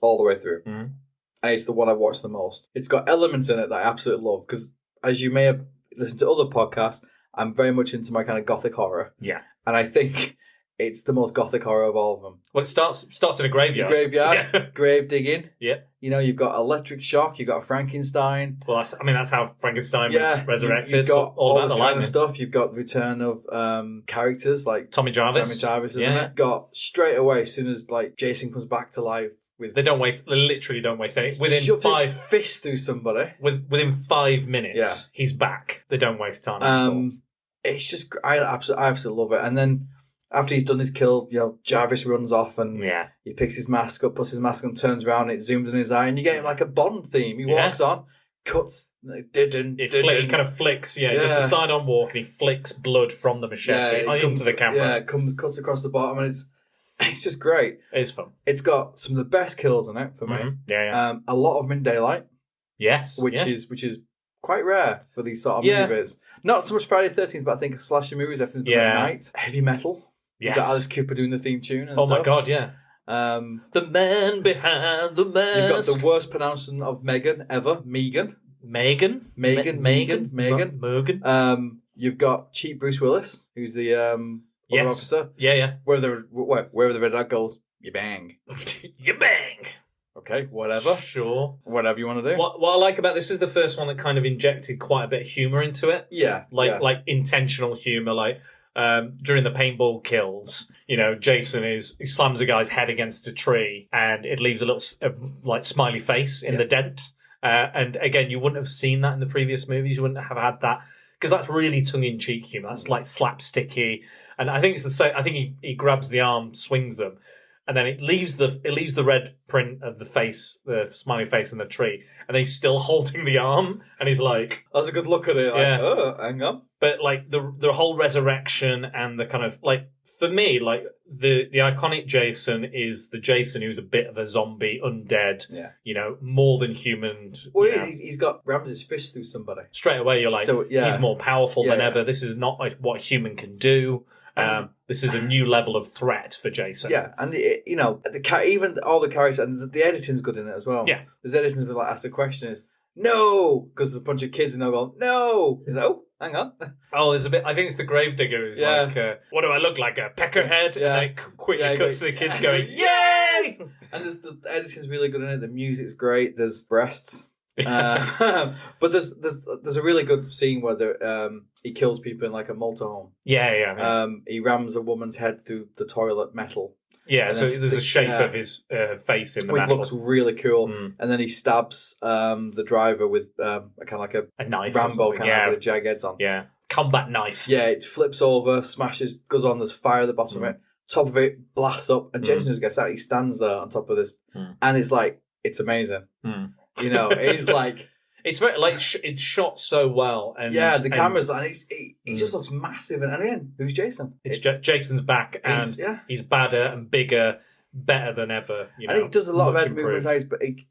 all the way through. And it's the one I watched the most. It's got elements in it that I absolutely love, because as you may have listened to other podcasts, I'm very much into my kind of gothic horror. Yeah. And I think it's the most gothic horror of all of them. Well, it starts in a graveyard. Yeah. Grave digging. Yeah. You know, you've got electric shock, you've got Frankenstein. Well, that's how Frankenstein was resurrected. You've got all about this the kind lightning. of stuff. You've got the return of characters like Tommy Jarvis. Isn't it? Got straight away, as soon as like Jason comes back to life. They literally don't waste any. Shoved his fist through somebody. Within 5 minutes, he's back. They don't waste time at all. It's just, I absolutely love it. And then after he's done his kill, you know, Jarvis runs off and he picks his mask up, puts his mask on, turns around, it zooms in his eye, and you get him like a Bond theme. He walks on, cuts, he kind of flicks, just a side-on walk, and he flicks blood from the machete into the camera. Yeah, cuts across the bottom, and it's just great. It is fun. It's got some of the best kills in it for me. A lot of them in daylight. Yes. Which is quite rare for these sort of movies. Not so much Friday the 13th, but I think slasher movies, everything's done at night. Heavy metal. Yes. You've got Alice Cooper doing the theme tune and stuff. Oh my God, yeah. The man behind the mask. You've got the worst pronouncing of Megan ever. Megan. You've got cheap Bruce Willis, who's the other officer. Yeah. Wherever the red dot goes, you bang. You bang. Okay, whatever. Sure. Whatever you want to do. What I like about this is the first one that kind of injected quite a bit of humour into it. Yeah. Like intentional humour, like during the paintball kills, you know, Jason he slams a guy's head against a tree and it leaves a little like smiley face in the dent. And again, you wouldn't have seen that in the previous movies. You wouldn't have had that, because that's really tongue-in-cheek humour. That's like slapsticky. And I think it's the same. I think he grabs the arm, swings them, and then it leaves the red print of the face, the smiley face in the tree, and he's still holding the arm, and he's like, that's a good look at it. Like, oh, hang on. But like the whole resurrection and the kind of like, for me, like the iconic Jason is the Jason who's a bit of a zombie, undead, you know, more than human. Well, he's rams his fist through somebody. Straight away, you're like, he's more powerful than ever. This is not like what a human can do. This is a new level of threat for Jason. Yeah, and you know, even all the characters, and the editing's good in it as well. Yeah, there's editing's where like ask the question is no, because there's a bunch of kids and they'll go no. He's like, oh, hang on. Oh, there's a bit. I think it's the gravedigger who's like, what do I look like, a peckerhead? Yeah. And then quickly cuts to the kids going, yes. And the editing's really good in it. The music's great. There's breasts. But there's a really good scene where he kills people in like a motorhome. Yeah. He rams a woman's head through the toilet metal. Yeah, so there's a shape of his face in the metal. Which looks really cool. And then he stabs the driver with kind of like a knife, Rambo kind of with jagged edges on. Yeah, combat knife. Yeah, it flips over, smashes, goes on. There's fire at the bottom of it. Top of it blasts up, and Jason just gets out. He stands there on top of this, and it's like it's amazing. You know, it's like it's very like it's shot so well, and the camera's and he just looks massive. And again, who's Jason? It's Jason's back, and he's badder and bigger, better than ever. You know, and he does a lot of head movements, but he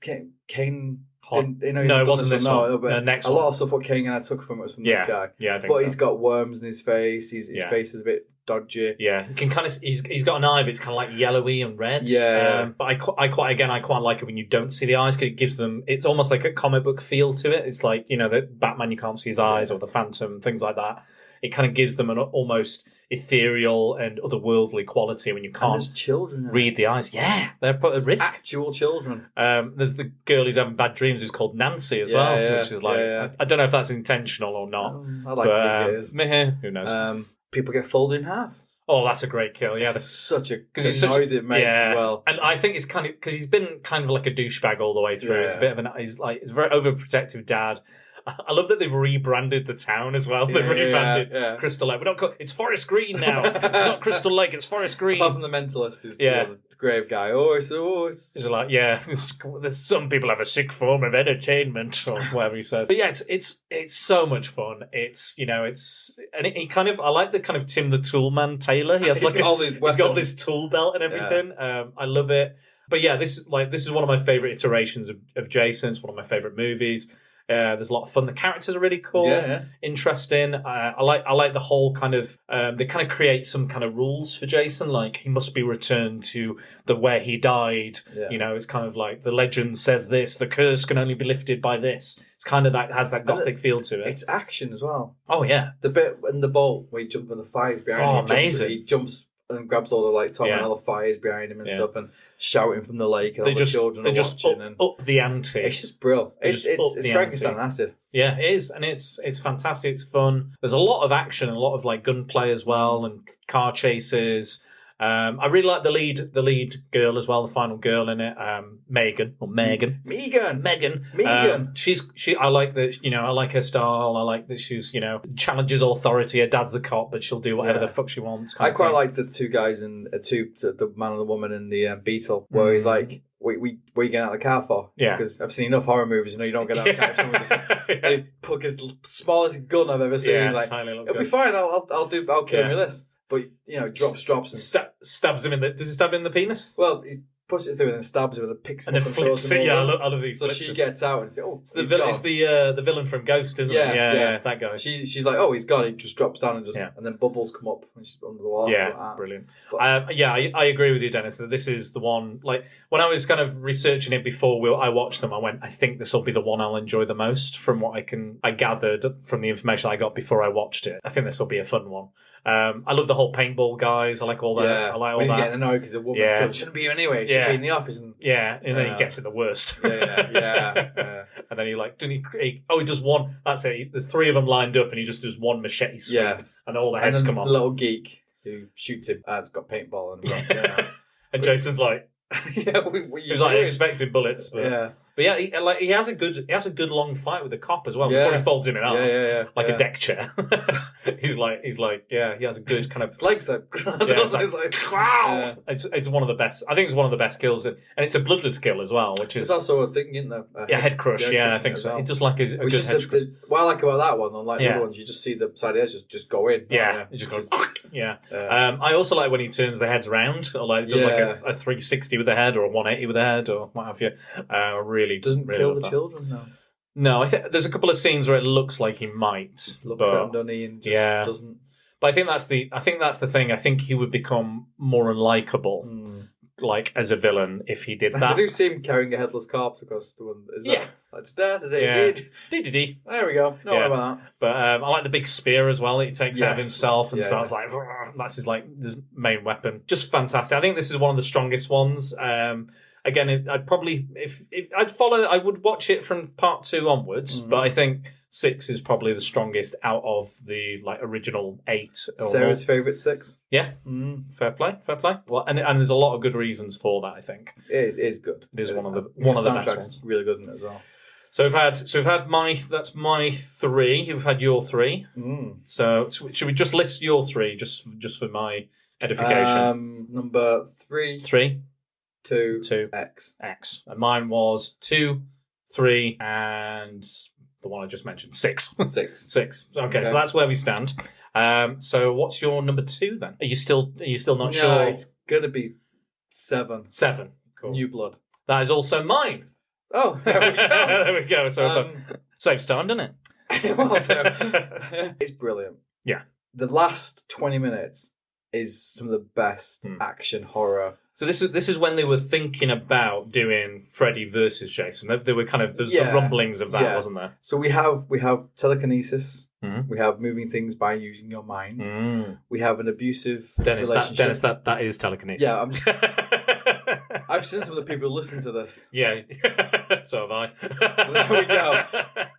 Kane. No, it wasn't this one. The next one. A lot of stuff what King and I took from it was from this guy. Yeah, I think so. But he's got worms in his face. His face is a bit dodgy. Yeah, you can kind of. He's got an eye, but it's kind of like yellowy and red. Yeah. But I quite like it when you don't see the eyes, because it gives them. It's almost like a comic book feel to it. It's like, you know, the Batman, you can't see his eyes, or the Phantom, things like that. It kind of gives them an almost ethereal and otherworldly quality when you can't there's children read the eyes. Yeah, they're put at risk. Actual children. There's the girl who's having bad dreams who's called Nancy as well, which is like, I don't know if that's intentional or not. I'd like to think it is. Who knows? People get folded in half. Oh, that's a great kill. Yeah, that's such a good noise it makes as well. And I think it's kind of because he's been kind of like a douchebag all the way through. Yeah. It's a bit of he's a very overprotective dad. I love that they've rebranded the town as well. They've rebranded Crystal Lake. It's Forest Green now. It's not Crystal Lake, it's Forest Green. Apart from the mentalist, who's the grave guy. It's like, there's some people have a sick form of entertainment, or whatever he says. But yeah, it's so much fun. It's, you know, and he kind of, I like the kind of Tim the Toolman Taylor. He has he's got this tool belt and everything. I love it. But yeah, this is one of my favourite iterations of Jason. It's one of my favourite movies. There's a lot of fun. The characters are really cool, interesting. I like the whole kind of they kind of create some kind of rules for Jason, like he must be returned to where he died. You know, it's kind of like the legend says this, the curse can only be lifted by this. It's kind of that has that gothic feel to it. It's action as well. Oh yeah, the bit in the boat where he jumps when the fire's behind him. Amazing! He jumps and grabs all the like top and all the fires behind him and stuff, and shouting from the lake, and all the children are watching. Up the ante. It's just brilliant. It's Frankenstein acid. Yeah, it is, and it's fantastic. It's fun. There's a lot of action, and a lot of like gunplay as well, and car chases. I really like the lead girl as well, the final girl in it, Megan. I like that. You know, I like her style. I like that she's challenges authority. Her dad's the cop, but she'll do whatever the fuck she wants. I quite like the two guys in the man and the woman in the Beetle, where he's like, what are you getting out of the car for? Yeah. Because I've seen enough horror movies, you don't get out of the car. And he put his smallest gun I've ever seen. He's like, it'll be fine. I'll kill him with this. But drops and stabs him in the. Does he stab him in the penis? Well, he pushes it through and then stabs him and then picks him and up then flips it. Yeah, I love these. So she gets out and it's the villain from Ghost, isn't it? Yeah, that guy. She's like, he's gone. He just drops down and and then bubbles come up when she's under the water. Yeah, brilliant. I agree with you, Dennis. That this is the one. Like when I was kind of researching it before I watched them, I went, I think this will be the one I'll enjoy the most. From what I gathered from the information I got before I watched it, I think this will be a fun one. I love the whole paintball guys. I like all that. I like all when that. He's getting annoyed because the woman's killed. Shouldn't be here anyway. Should be in the office. And then he gets it the worst. Yeah. And then he does one. That's it. There's three of them lined up, and he just does one machete sweep, and all the heads come off. The little geek who shoots him. Got paintball and and Jason's like, he's like expecting bullets. But he has a good long fight with the cop as well before he folds him in half a deck chair. he's like he has a good kind of his legs like it's one of the best. I think it's one of the best kills, and it's a bloodless kill as well, which is it's also a thing in there. Head crush. I think so. It does like a good head crush. What I like about that one, unlike the other ones, you just see the side of the edge just go in. It just goes. I also like when he turns the heads round, or like does like a 360 with the head, or a 180 with the head, or what have you. Really doesn't really kill the children though. No, I think there's a couple of scenes where it looks like he might. Looks at him, doesn't he, and just doesn't. But I think that's the thing. I think he would become more unlikable, like as a villain, if he did that. I do see him carrying a headless corpse across the one. Is that There we go. No about that. But I like the big spear as well that he takes out of himself and starts like that's his main weapon. Just fantastic. I think this is one of the strongest ones. Again, I'd probably if I would watch it from part 2 onwards, but I think 6 is probably the strongest out of the original 8. Sarah's favourite 6. Yeah, fair play. Well, and there's a lot of good reasons for that. I think it is good. It is one of the best ones. Really good in it as well. So we've had that's my 3. You've had your 3. So should we just list your 3 just for my edification? Number 3. 2 X. And mine was 2, 3, and the one I just mentioned, 6. 6. Okay, so that's where we stand. So what's your number 2 then? Are you still not sure? No, it's gonna be 7. 7. Cool. New Blood. That is also mine. Oh, there we go. There we go. So saves time, doesn't it? It's brilliant. Yeah. The last 20 minutes is some of the best action horror. So this is when they were thinking about doing Freddy versus Jason. They were kind of there's the rumblings of that, wasn't there? So we have telekinesis. We have moving things by using your mind. We have an abusive relationship. That is telekinesis. Yeah, I've seen some of the people who listen to this. Yeah, so have I. There we go.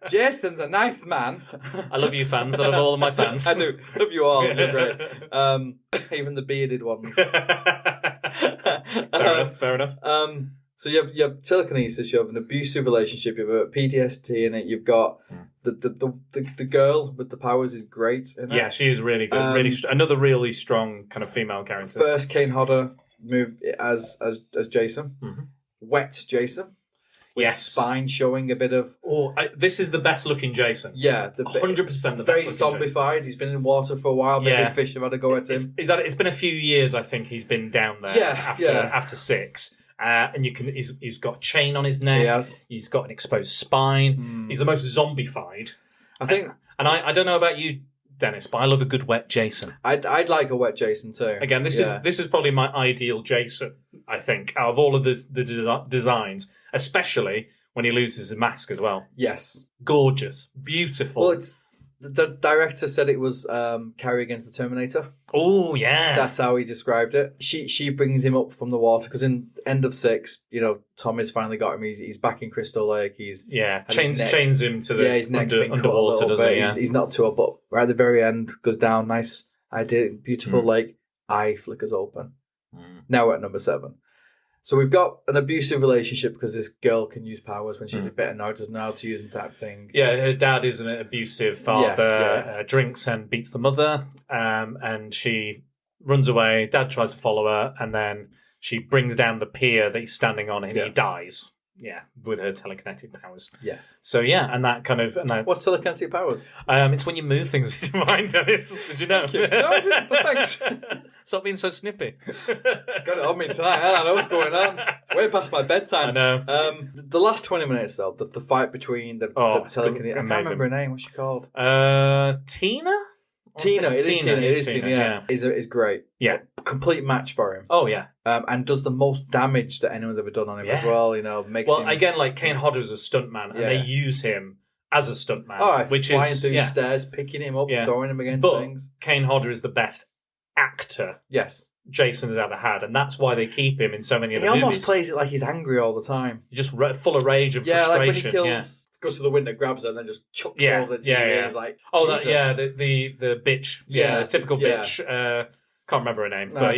Jason's a nice man. I love you fans. I love all of my fans. I do. Love you all. You're great. Even the bearded ones. Fair enough. So you have telekinesis. You have an abusive relationship. You have a PTSD in it. You've got the girl with the powers is great. Yeah, she is really good. Another really strong kind of female character. First Kane Hodder moved as Jason. Wet Jason. With spine showing a bit of... this is the best looking Jason. Yeah. 100% the best looking very zombified. Jason. He's been in water for a while. Maybe fish have had a go at him. It's been a few years, I think, he's been down there after 6. And he's got a chain on his neck. He has. He's got an exposed spine. He's the most zombified. I think... And I don't know about you, Dennis, but I love a good wet Jason. I'd like a wet Jason too. Again, this is probably my ideal Jason, I think, out of all of the designs, especially when he loses his mask as well. Yes. Gorgeous. Beautiful. Well, the director said it was Carrie against the Terminator. Oh, yeah. That's how he described it. She brings him up from the water because in end of 6, Tommy's finally got him. He's back in Crystal Lake. Chains him to the his neck's been cut underwater, doesn't he? Yeah. He's not too up, but right at the very end goes down. Nice idea, beautiful lake. Eye flickers open. Now we're at number 7. So we've got an abusive relationship because this girl can use powers when she's a bit annoyed, doesn't know how to use them type thing. Yeah, her dad is an abusive father, drinks and beats the mother, and she runs away. Dad tries to follow her, and then she brings down the pier that he's standing on, and he dies. Yeah, with her telekinetic powers. Yes. So and that kind of... What's telekinetic powers? It's when you move things with your mind, Dennis. Did you know? Thank you. No, I didn't, but thanks. Stop being so snippy. Got it on me tonight. I don't know what's going on. Way past my bedtime. I know. The last 20 minutes, though, the fight between the telekinetic... I can't remember her name. What's she called? Tina? Tina. It is Tina, yeah. Is great. Yeah. Complete match for him. Oh, yeah. And does the most damage that anyone's ever done on him as well. Makes him... again, like Kane Hodder's a stuntman, and they use him as a stuntman. Flying through stairs, picking him up, throwing him against things. Kane Hodder is the best actor Jason has ever had, and that's why they keep him in so many of the movies. He almost plays it like he's angry all the time. Just full of rage and frustration. Yeah, like when he kills... Goes to the window, grabs her, and then just chucks her over the TV. Yeah. It's like, Jesus. The bitch. Yeah, the typical bitch. Can't remember her name, but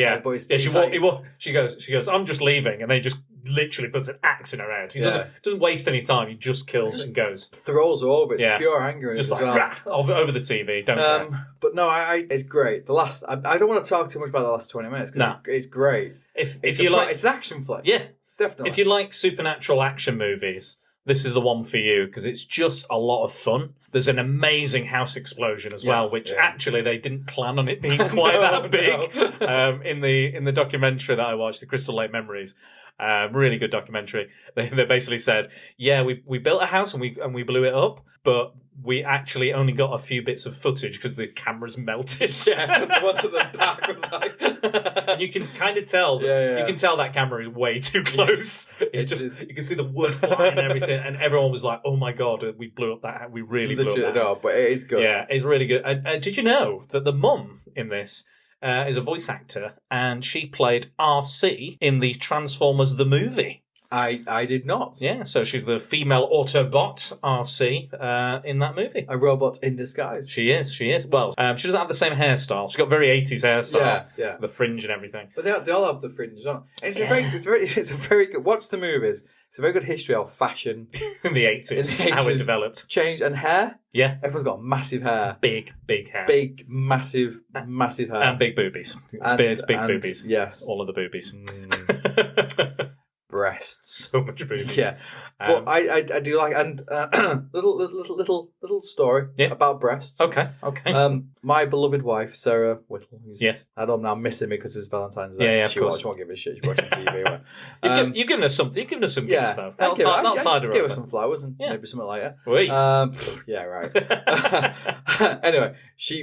she goes, I'm just leaving, and then he just literally puts an axe in her head. He doesn't waste any time. He just kills and goes. Throws her over. It's pure anger. Just like, rah, over the TV. Don't care. But no, it's great. I don't want to talk too much about the last 20 minutes because it's great. If you like, it's an action flick. Yeah, definitely. If you like supernatural action movies, this is the one for you because it's just a lot of fun. There's an amazing house explosion as well, which actually they didn't plan on it being quite that big. In the documentary that I watched, the Crystal Lake Memories, really good documentary. They basically said, we built a house and we blew it up, but we actually only got a few bits of footage because the cameras melted. The ones at the back was like... And you can kind of tell. You can tell that camera is way too close. You can see the wood flying and everything, and everyone was like, "Oh my god, we blew up that! We really blew up that!" No, but it is good. Yeah, it's really good. Did you know that the mum in this is a voice actor, and she played RC in the Transformers the movie? I did not. Yeah, so she's the female Autobot RC in that movie. A robot in disguise. She is. Well, she doesn't have the same hairstyle. She's got very 80s hairstyle. Yeah. The fringe and everything. But they all have the fringe, don't they? It's a very good... Watch the movies. It's a very good history of fashion. in the 80s. How it developed. Change and hair. Yeah. Everyone's got massive hair. Big hair. Big, massive hair. And big boobies. It's big boobies. Yes. All of the boobies. Breasts. So much boobies. Yeah. But I do like, and little story about breasts. Okay. My beloved wife, Sarah Whittle, who's at home now missing me because it's Valentine's Day. Yeah, she won't give a shit. She's watching TV. You've given us something. You've given us some good stuff. I'll tide her over. Give her some flowers and maybe something like that. Oui. Yeah, right. Anyway,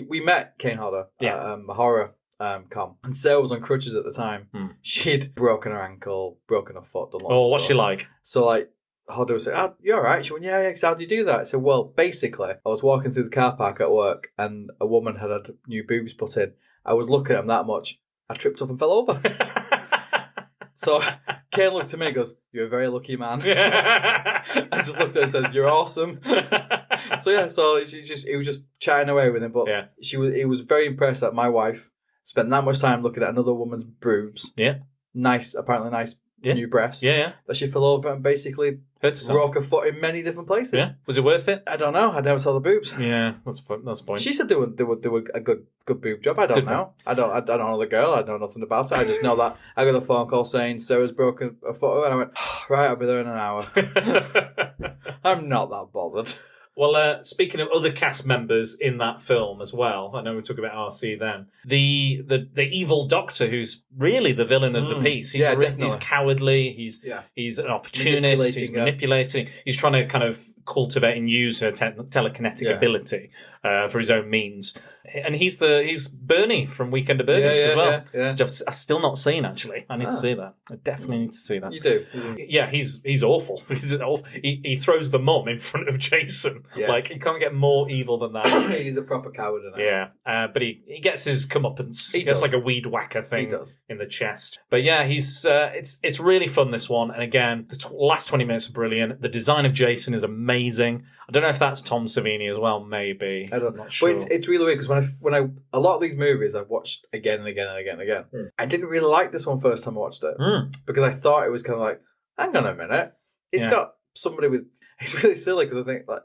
we met Kane Hodder at a horror com. And Sarah was on crutches at the time. She'd broken her ankle, broken her foot, done lots of stuff. What's she like? So, like, Hodder was like, you all right? She went, yeah, so how do you do that? I said, well, basically, I was walking through the car park at work and a woman had new boobs put in. I was looking at them that much. I tripped up and fell over. So Kane looked at me and goes, you're a very lucky man. I just looked at her and says, you're awesome. So he was just chatting away with him. But he was very impressed that my wife spent that much time looking at another woman's boobs. Yeah. Apparently nice new breasts. Yeah. That she fell over and basically broke her foot in many different places. Yeah. Was it worth it? I don't know. I never saw the boobs. Yeah, that's the point. She said they were a good boob job. I don't know. I don't know the girl. I know nothing about it. I just know that I got a phone call saying Sarah's broken a foot and I went, right, I'll be there in an hour. I'm not that bothered. Well, speaking of other cast members in that film as well, I know we talked about RC then. The evil doctor, who's really the villain of the piece. He's cowardly. He's an opportunist. He's manipulating. He's trying to kind of cultivate and use her telekinetic ability for his own means. And he's Bernie from Weekend at Bernie's as well. Which I've still not seen, actually. I need to see that. I definitely need to see that. You do. Yeah, he's awful. He's awful. He throws the mum in front of Jason. Yeah. Like, you can't get more evil than that. He's a proper coward. Yeah, but he gets his comeuppance. He gets like a weed whacker thing in the chest. But yeah, it's really fun, this one. And again, the last 20 minutes are brilliant. The design of Jason is amazing. I don't know if that's Tom Savini as well, maybe. I'm not sure. But it's really weird because when I a lot of these movies I've watched again and again and again and again. I didn't really like this one first time I watched it because I thought it was kind of like, hang on a minute, it's got somebody with. It's really silly because I think like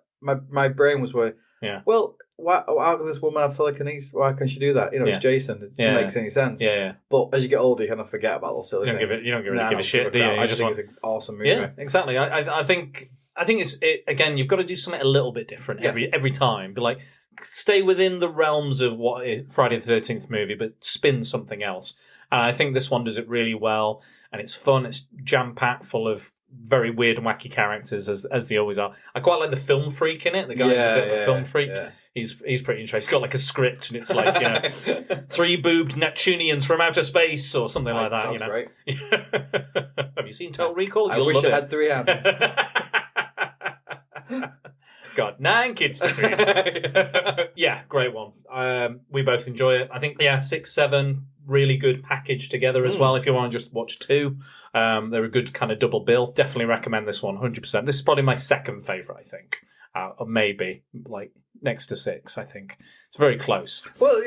my brain was where. Yeah. Well, how does this woman have telekinesis? Why can she do that? You know, it's Jason. It doesn't make any sense. Yeah. But as you get older, you kind of forget about those silly things. You don't give a shit, do you? I just think it's an awesome movie. Yeah, exactly. I think it's again. You've got to do something a little bit different every time. But like, stay within the realms of what Friday the 13th movie, but spin something else. And I think this one does it really well, and it's fun. It's jam packed full of very weird and wacky characters as they always are. I quite like the film freak in it. The guy's a bit of a film freak. Yeah. He's pretty interesting. He's got like a script, and it's like 3 boobed Neptunians from outer space or something like that. Sounds great. Have you seen Total Recall? I wish I had 3 hands. God, 9 kids to feed. Yeah, great one. We both enjoy it. I think 6, 7. Really good package together as well. If you want to just watch 2, they're a good kind of double bill. Definitely recommend this one, 100%. This is probably my second favourite, I think, or maybe like next to 6. I think it's very close. Well,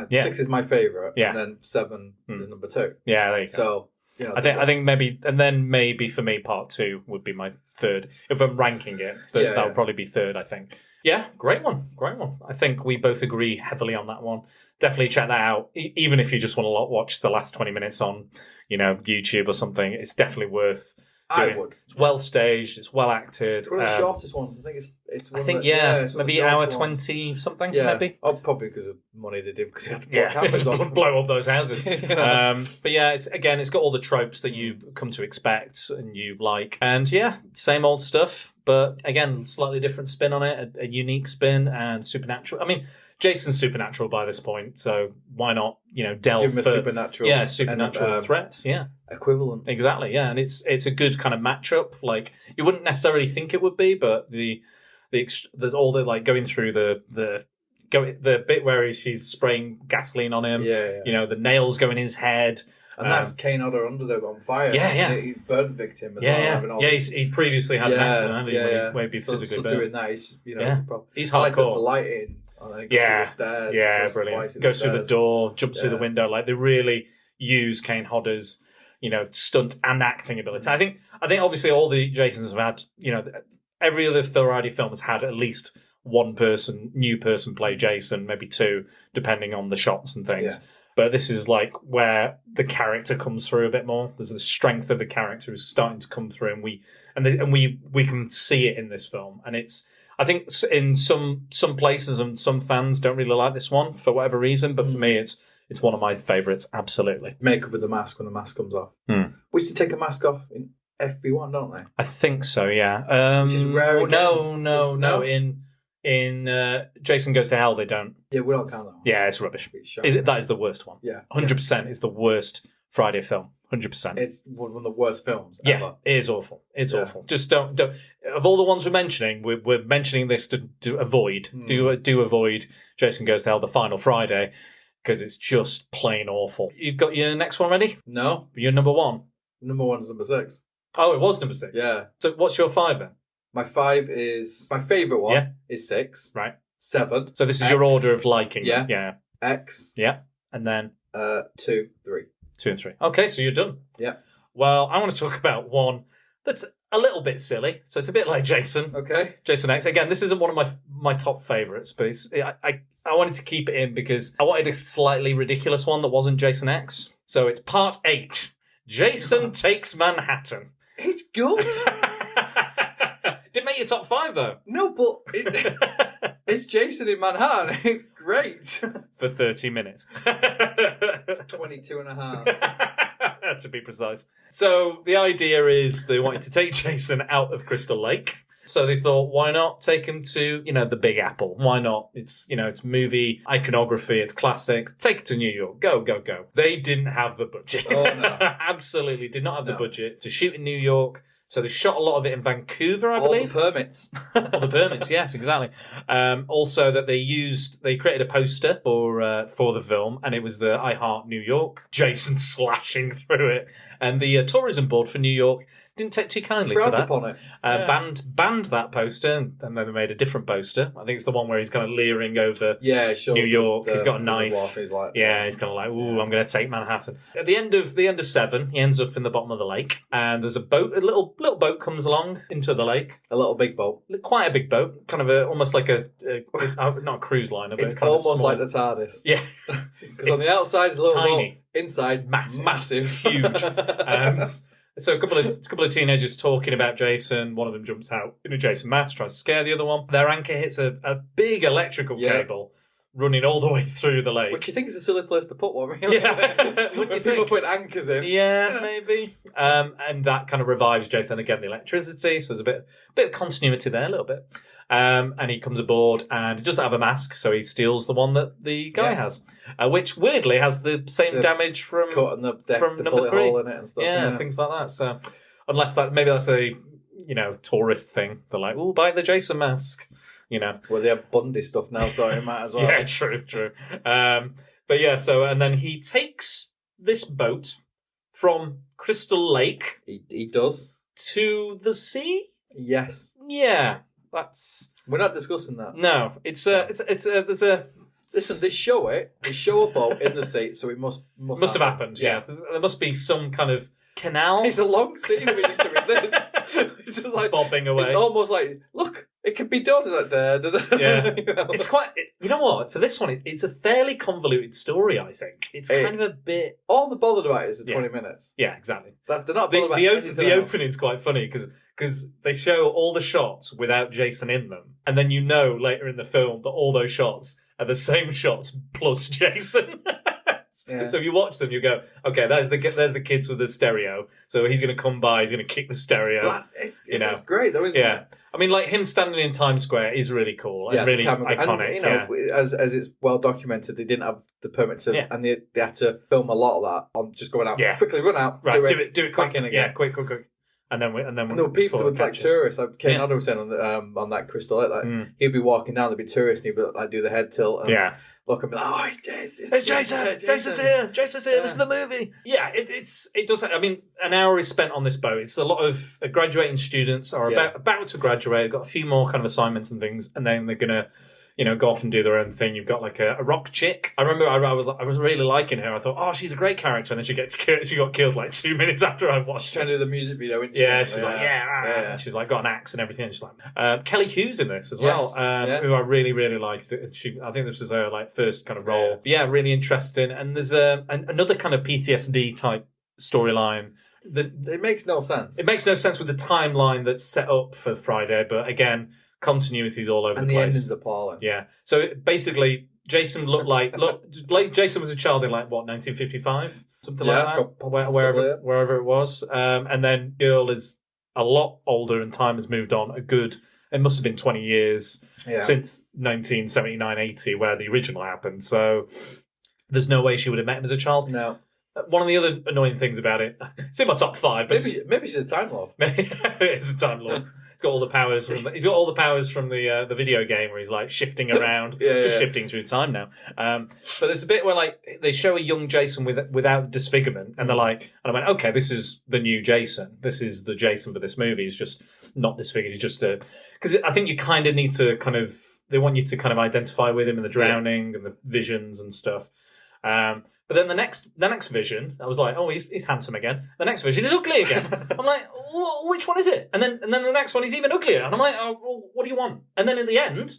6 is my favourite, and then 7 is number 2. Yeah, there you go. So I think maybe, and then maybe for me, part 2 would be my third. If I'm ranking it, that would probably be third. I think. Yeah, great one. I think we both agree heavily on that one. Definitely check that out. Even if you just want to watch the last 20 minutes on, YouTube or something, it's definitely worth doing. I would. It's well staged. It's well acted. It's one of the shortest ones. I think it's. It's maybe hour 20 something. Maybe. Oh, probably because of money they did because they had to blow cameras on. Blow up those houses. But yeah, it's got all the tropes that you come to expect and you like, and same old stuff. But again, slightly different spin on it, a unique spin and supernatural. I mean, Jason's supernatural by this point, so why not, delve give him a supernatural threat, equivalent. Exactly, and it's a good kind of matchup. Like, you wouldn't necessarily think it would be, but there's all the like going through the bit where she's spraying gasoline on him. The nails go in his head. And that's Kane Hodder under there on fire. He burned victim as well. He previously had an accident, where he'd be physically burned. Doing that, he's hardcore. I like the lighting. The stairs, brilliant. Goes through the door, jumps through the window. Like, they really use Kane Hodder's, stunt and acting ability. I think obviously all the Jasons have had, every other variety film has had at least one new person play Jason, maybe 2, depending on the shots and things. Yeah. But this is like where the character comes through a bit more. There's the strength of the character is starting to come through, and we can see it in this film. And I think in some places and some fans don't really like this one for whatever reason. But for me, it's one of my favourites. Absolutely. Makeup with the mask when the mask comes off. We used to take a mask off in FB1, don't they? I think so. Yeah. Which is rare. No. In Jason Goes to Hell, they don't. Yeah, we don't count that one. Yeah, it's rubbish. That is the worst one. Yeah. 100% is the worst Friday film. 100%. It's one of the worst films ever. Yeah, it is awful. It's awful. Just don't. Of all the ones we're mentioning, we're mentioning this to avoid. Do avoid Jason Goes to Hell, the final Friday, because it's just plain awful. You've got your next one ready? No. Your number 1? Number 1 is number 6. Oh, it was number 6? Yeah. So what's your 5 then? My 5 is... My favourite one is 6. Right. 7. So this is your order of liking. Yeah. X. Yeah. And then? 2, 3. 2 and 3. Okay, so you're done. Yeah. Well, I want to talk about one that's a little bit silly. So it's a bit like Jason. Okay. Jason X. Again, this isn't one of my top favourites, but I wanted to keep it in because I wanted a slightly ridiculous one that wasn't Jason X. So it's part 8. Jason Takes Manhattan. It's good. Didn't make your top 5 though. No, but it's Jason in Manhattan. It's great. For 30 minutes. 22 and a half. To be precise. So the idea is they wanted to take Jason out of Crystal Lake. So they thought, why not take him to, the Big Apple? Why not? It's, it's movie iconography. It's classic. Take it to New York. Go, go, go. They didn't have the budget. Oh, no. Absolutely did not have the budget to shoot in New York. So they shot a lot of it in Vancouver, I believe. All the permits. All the permits, yes, exactly. Also that they created a poster for the film, and it was the I Heart New York, Jason slashing through it. And the tourism board for New York didn't take too kindly to that. Upon it. Banned that poster, and then they made a different poster. I think it's the one where he's kind of leering over New York. He's got a knife. He's like, he's kind of like, ooh, I'm going to take Manhattan. At the end of 7, he ends up in the bottom of the lake, and there's a boat. A little boat comes along into the lake. A little big boat. Quite a big boat, kind of almost like not a cruise liner, but it's almost like the TARDIS. Yeah, because on the outside is a little tiny, boat, inside massive, huge. So a couple of teenagers talking about Jason. One of them jumps out in a Jason mask, tries to scare the other one. Their anchor hits a big electrical cable running all the way through the lake. Which you think is a silly place to put one, really? Yeah. When people put anchors in. Yeah, maybe. And that kind of revives Jason again, the electricity. So there's a bit of continuity there, a little bit. And he comes aboard and he doesn't have a mask, so he steals the one that the guy has, which weirdly has the same damage from cut and from the number bullet 3 hole in it and stuff. Yeah, things like that. So unless maybe that's a tourist thing. They're like, "Oh, buy the Jason mask." Well, they have Bundy stuff now, so it might as well. Yeah, true. But yeah, so and then he takes this boat from Crystal Lake. He does to the sea. Yes. Yeah. We're not discussing that. No, there's a. Listen, they show a boat in the sea, so it must have happened. Yeah, there must be some kind of canal. It's a long scene of it just doing this. It's just like bobbing away. It's almost like, look, it can be done. It's like yeah. It's quite. You know what? For this one, it's a fairly convoluted story. I think it's kind of a bit. All they're bothered about is the 20 minutes. Yeah, exactly. They're not bothered about anything the else. opening's quite funny because they show all the shots without Jason in them, and then later in the film that all those shots are the same shots plus Jason. Yeah. So if you watch them, you go, okay, there's the kids with the stereo. So he's going to come by, he's going to kick the stereo. It's great, though, isn't it? I mean, like him standing in Times Square is really cool and really iconic. And, as it's well documented, they didn't have the permit to, and they had to film a lot of that on just going out quickly, run out, right, do it quick in again, yeah, quick. And then there were people that were like tourists. Like Kane Hodder was saying on that Crystal Lake, like he'd be walking down, there'd be tourists, and he'd be like do the head tilt, and look and be like, oh, it's Jason! Jason's here! Jason's here! This is the movie. Yeah, it does. I mean, an hour is spent on this boat. It's a lot of graduating students are about to graduate. Got a few more kind of assignments and things, and then they're gonna. Go off and do their own thing. You've got like a rock chick. I remember I was really liking her. I thought, oh, she's a great character. And then she got killed like 2 minutes after I watched. She's trying to do the music video, isn't she? Yeah, she's like, And she's like got an axe and everything. And she's like, Kelly Hughes in this as well, who I really, really liked. I think this is her like first kind of role. Yeah, really interesting. And there's another kind of PTSD type storyline. It makes no sense. It makes no sense with the timeline that's set up for Friday, but again. Continuities all over the place. And the ending's appalling. Yeah. So basically, Jason looked like Jason was a child in 1955? Something like that. Wherever it was. And then girl is a lot older and time has moved on. It must have been 20 years since 1979-80 where the original happened. So there's no way she would have met him as a child. No. One of the other annoying things about it, it's in my top 5. But maybe she's a Time Lord. It's a Time Lord. He's got all the powers from the video game where he's like shifting around, shifting through time now. But there's a bit where like they show a young Jason without disfigurement, and they're like, and I went, okay, this is the new Jason. This is the Jason for this movie. He's just not disfigured. He's just because I think you kind of need to they want you to kind of identify with him and the drowning and the visions and stuff. But then the next vision, I was like, oh, he's handsome again. The next vision is ugly again. I'm like, which one is it? And then the next one is even uglier. And I'm like, oh, well, what do you want? And then in the end,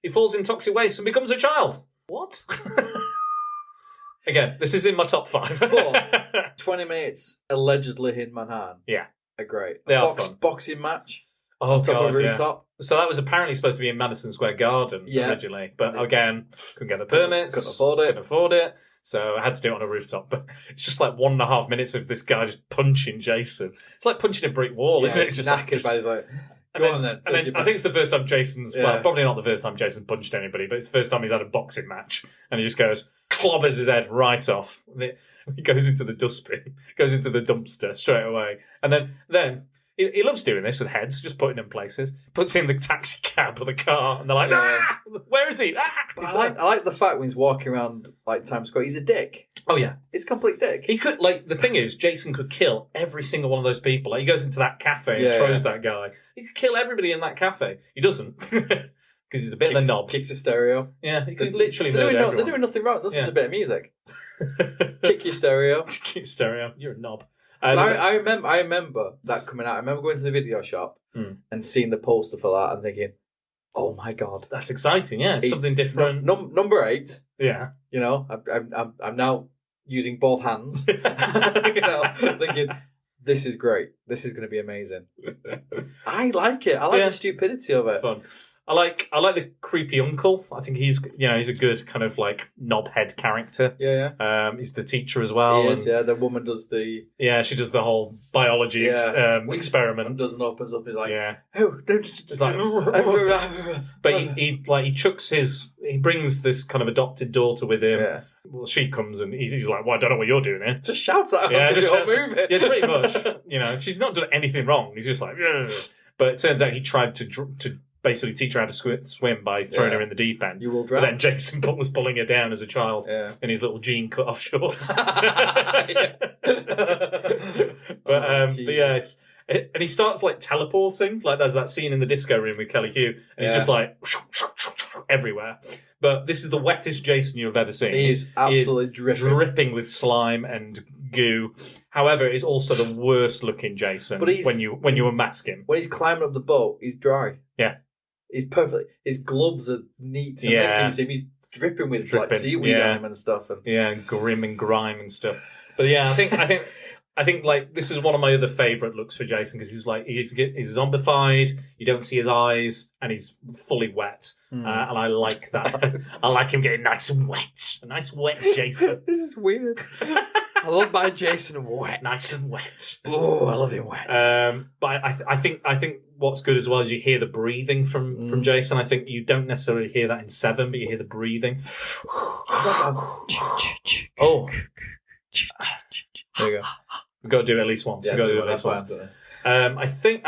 he falls in toxic waste and becomes a child. What? Again, this is in my top 5. But 20 minutes allegedly in Manhattan. Yeah. Are great. They are fun. Boxing match. Oh, top God, of a rooftop. Yeah. So that was apparently supposed to be in Madison Square Garden originally. But again, couldn't get the permits. Couldn't afford it. So I had to do it on a rooftop. But it's just like 1.5 minutes of this guy just punching Jason. It's like punching a brick wall, isn't it? It's just knackered, but he's like... Go on then. And then I think it's the first time Jason's... Well, probably not the first time Jason punched anybody, but it's the first time he's had a boxing match. And he just goes, clobbers his head right off. He goes into the dustbin, goes into the dumpster straight away. And then he loves doing this with heads, just putting them places. Puts in the taxi cab or the car, and they're like, where is he? I like the fact when he's walking around like Times Square, he's a dick. Oh, yeah. He's a complete dick. He could, the thing is, Jason could kill every single one of those people. Like, he goes into that cafe and throws that guy. He could kill everybody in that cafe. He doesn't. Because he's a bit of a knob. Kicks a stereo. Yeah, he could literally murder everyone. They're doing nothing wrong. Listen to a bit of music. Kick your stereo. Kick your stereo. You're a knob. I remember that coming out. I remember going to the video shop and seeing the poster for that and thinking, oh my God. That's exciting, yeah. It's something different. Number 8. Yeah. You know, I'm now using both hands. Thinking, this is great. This is going to be amazing. I like it. I like the stupidity of it. Fun. I like the creepy uncle. I think he's a good kind of like knobhead character. Yeah. He's the teacher as well. He is, The woman does the... Yeah, she does the whole biology experiment. And doesn't opens up, he's like... Yeah. Oh, it's like... But he chucks he brings this kind of adopted daughter with him. Yeah. Well, she comes and he's like, well, I don't know what you're doing here. Just shouts at her. Yeah, just shouts, move it. Yeah, pretty much. She's not done anything wrong. He's just like... But it turns out he tried to basically teach her how to swim by throwing her in the deep end. You will drown. But then Jason was pulling her down as a child in his little jean cut-off shorts. But yeah, and he starts like teleporting. Like there's that scene in the disco room with Kelly Hu, and he's just like everywhere. But this is the wettest Jason you have ever seen. He's absolutely dripping with slime and goo. However, it's also the worst looking Jason when you unmask him. When he's climbing up the boat, he's dry. Yeah. He's perfect. His gloves are neat. And next to him, he's dripping with like seaweed on him and stuff. And grim and grime and stuff. But yeah, I think like this is one of my other favourite looks for Jason because he's zombified. You don't see his eyes, and he's fully wet. And I like that. I like him getting nice and wet. A nice wet Jason. This is weird. I love my Jason wet, nice and wet. Oh, I love him wet. But I think what's good as well is you hear the breathing from Jason. I think you don't necessarily hear that in 7, but you hear the breathing. Oh, there you go. We've got to do it at least once. We've got to do it at least once. I think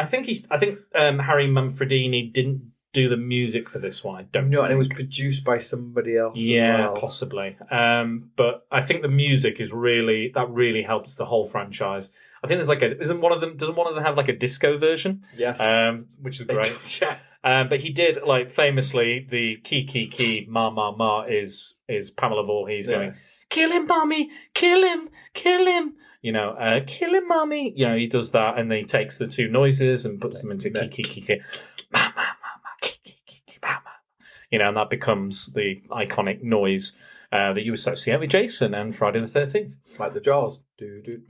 Harry Manfredini didn't do the music for this one. I don't know. And it was produced by somebody else. Yeah, as well. Possibly. But I think the music really helps the whole franchise. I think there's doesn't one of them have like a disco version? Yes. Which is great. But he did like famously the key ma ma ma is Pamela Voorhees going, kill him, mommy, kill him. Kill him, mommy. He does that, and then he takes the two noises and puts them into ki, ma, ma, ma, ma, ki, ma, ma. And that becomes the iconic noise that you associate with Jason and Friday the 13th. Like the Jaws.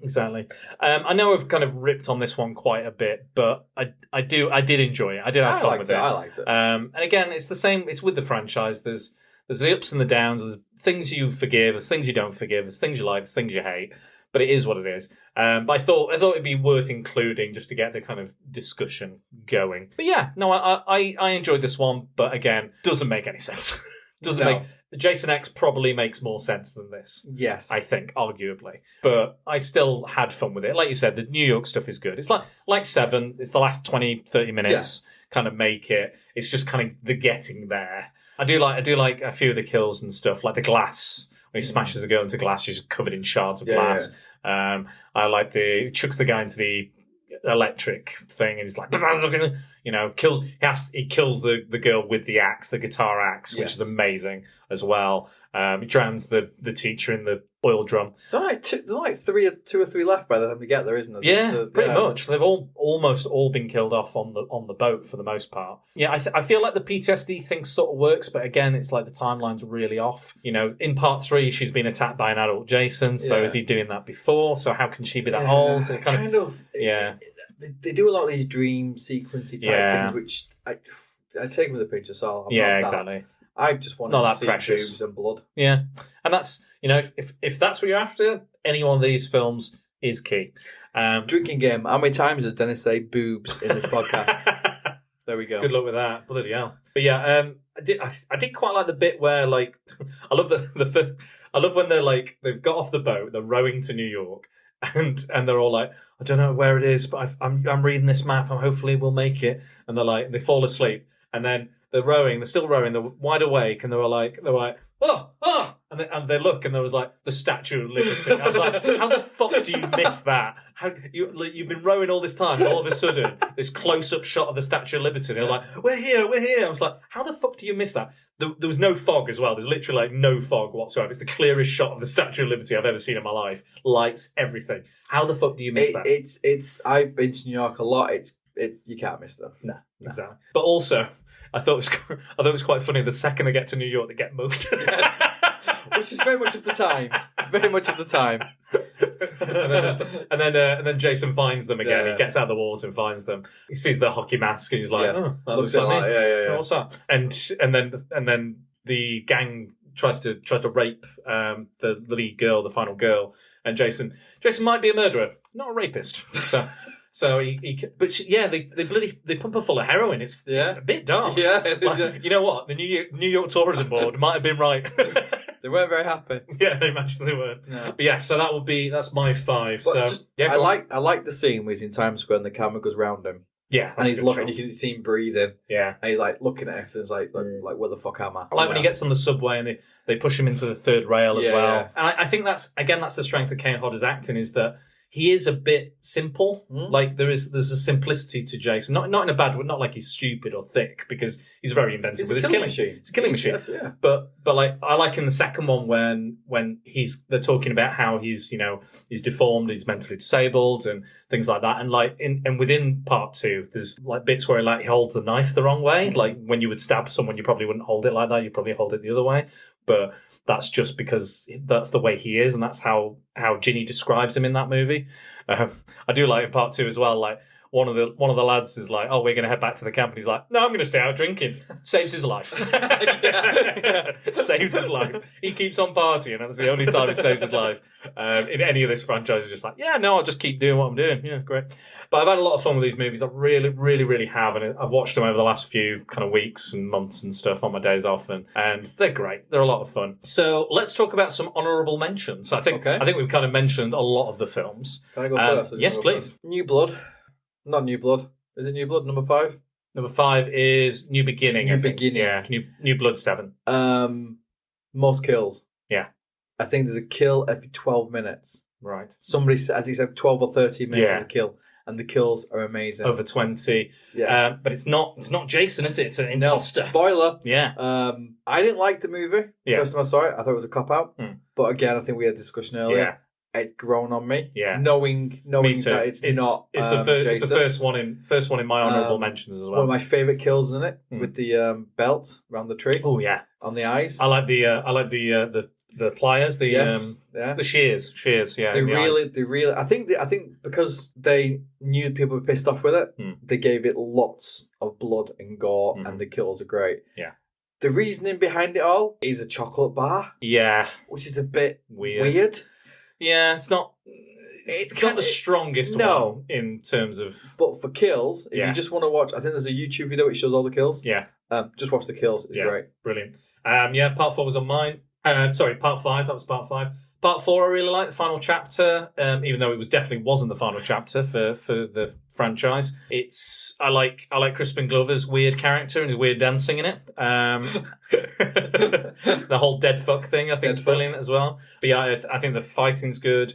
Exactly. I know I've kind of ripped on this one quite a bit, but I did enjoy it. I did have fun with it. I liked it. And again, it's the same. It's with the franchise. There's the ups and the downs. There's things you forgive. There's things you don't forgive. There's things you like. There's things you hate. But it is what it is. But I thought it'd be worth including just to get the kind of discussion going. But yeah, no, I enjoyed this one. But again, doesn't make any sense. Jason X probably makes more sense than this. Yes. I think, arguably. But I still had fun with it. Like you said, the New York stuff is good. It's like 7. It's the last 20, 30 minutes kind of make it. It's just kind of the getting there. I do like a few of the kills and stuff, like the glass. When he smashes a girl into glass, she's just covered in shards of glass. Yeah. I like chucks the guy into the electric thing, and he's like, he kills the girl with the axe, the guitar axe, which is amazing as well. He drowns the teacher in the oil drum. There's like two or three left by the time we get there, isn't there? Yeah, pretty much. They've almost all been killed off on the boat for the most part. Yeah, I feel like the PTSD thing sort of works, but again, it's like the timeline's really off. In part 3, she's been attacked by an adult Jason, so is he doing that before? So how can she be that old? It kind of. They do a lot of these dream sequency type things, which I take with a pinch of salt. Exactly. I just want to see boobs and blood. Yeah, and that's if that's what you're after, any one of these films is key. Drinking game. How many times does Dennis say boobs in this podcast? There we go. Good luck with that. Bloody hell. But yeah, I did quite like the bit where I love I love when they've got off the boat, they're rowing to New York. And they're all like, I don't know where it is, but I'm reading this map and hopefully we'll make it. And they fall asleep. And then they're still rowing, they're wide awake, and they were like, oh, and they look, and there was like the Statue of Liberty. I was like, how the fuck do you miss that? You've been rowing all this time, and all of a sudden, this close-up shot of the Statue of Liberty. They're like, we're here. I was like, how the fuck do you miss that? There was no fog as well. There's literally no fog whatsoever. It's the clearest shot of the Statue of Liberty I've ever seen in my life. Lights, everything. How the fuck do you miss that? I've been to New York a lot. You can't miss them. No, exactly. But also, I thought it was quite funny. The second they get to New York, they get mugged. Yes. Which is very much of the time. Very much of the time. and then Jason finds them again. Yeah. He gets out of the water and finds them. He sees the hockey mask and he's like, "Oh, that looks like me." Yeah. What's that? And then the gang tries to rape the lead girl, the final girl, and Jason might be a murderer, not a rapist. So they pump her full of heroin. It's a bit dark. Yeah. You know what? The New York Tourism Board might have been right. They weren't very happy. Yeah, they imagine they weren't. Yeah. But yeah, so that's my 5. But I like the scene where he's in Times Square and the camera goes round him. Yeah, and he's looking. You can see him breathing. Yeah, and he's like looking at everything. It's like where the fuck am I? I like when he gets on the subway and they push him into the third rail as well. Yeah. And I think that's the strength of Kane Hodder's acting, is that he is a bit simple. Like there's a simplicity to Jason, not in a bad way, not like he's stupid or thick, because he's very inventive with his killing machine. It's a killing machine. Yes, yeah. But like I like in the second one when they're talking about how he's deformed, he's mentally disabled and things like that. And and within part 2, there's like bits where he holds the knife the wrong way. Like when you would stab someone, you probably wouldn't hold it like that. You'd probably hold it the other way. But that's just because that's the way he is, and that's how Ginny describes him in that movie. I do like in part 2 as well. Like one of the lads is like, "Oh, we're going to head back to the camp," and he's like, "No, I'm going to stay out drinking." Saves his life. Saves his life. He keeps on partying, and that's the only time he saves his life. In any of this franchise, is just like, "Yeah, no, I'll just keep doing what I'm doing." Yeah, great. But I've had a lot of fun with these movies. I really, really, really have, and I've watched them over the last few kind of weeks and months and stuff on my days off, and they're great. They're a lot of fun. So let's talk about some honourable mentions. I think we've kind of mentioned a lot of the films. Can I go first? Yes, please. New Blood. Not New Blood. Is it New Blood, number 5? Number 5 is New Beginning. New Beginning. Yeah, New Blood 7. Most kills. Yeah. I think there's a kill every 12 minutes. Right. Somebody said, I think it's every 12 or 13 minutes there's a kill. And the kills are amazing. Over 20. Yeah. But it's not Jason, is it? It's an imposter. No, spoiler. Yeah. I didn't like the movie. Yeah. First time I saw it, I thought it was a cop-out. But again, I think we had a discussion earlier. Yeah. It's grown on me. Yeah. Knowing that it's not Jason. It's the first one in my honourable mentions as well. One of my favourite kills in it, with the belt around the tree. Oh yeah. On the eyes. I like the pliers, the shears, yeah. They really I think because they knew people were pissed off with it, they gave it lots of blood and gore, and the kills are great. Yeah. The reasoning behind it all is a chocolate bar. Yeah. Which is a bit weird. Yeah, it's not the strongest one in terms of... But for kills, if you just want to watch... I think there's a YouTube video which shows all the kills. Yeah. Just watch the kills. It's great. Brilliant. Part 4 was on mine. Part 5. That was part 5. Part 4 I really like, the final chapter, even though it definitely wasn't the final chapter for the franchise. I like Crispin Glover's weird character and his weird dancing in it. The whole dead fuck thing I think is brilliant as well. But yeah, I think the fighting's good.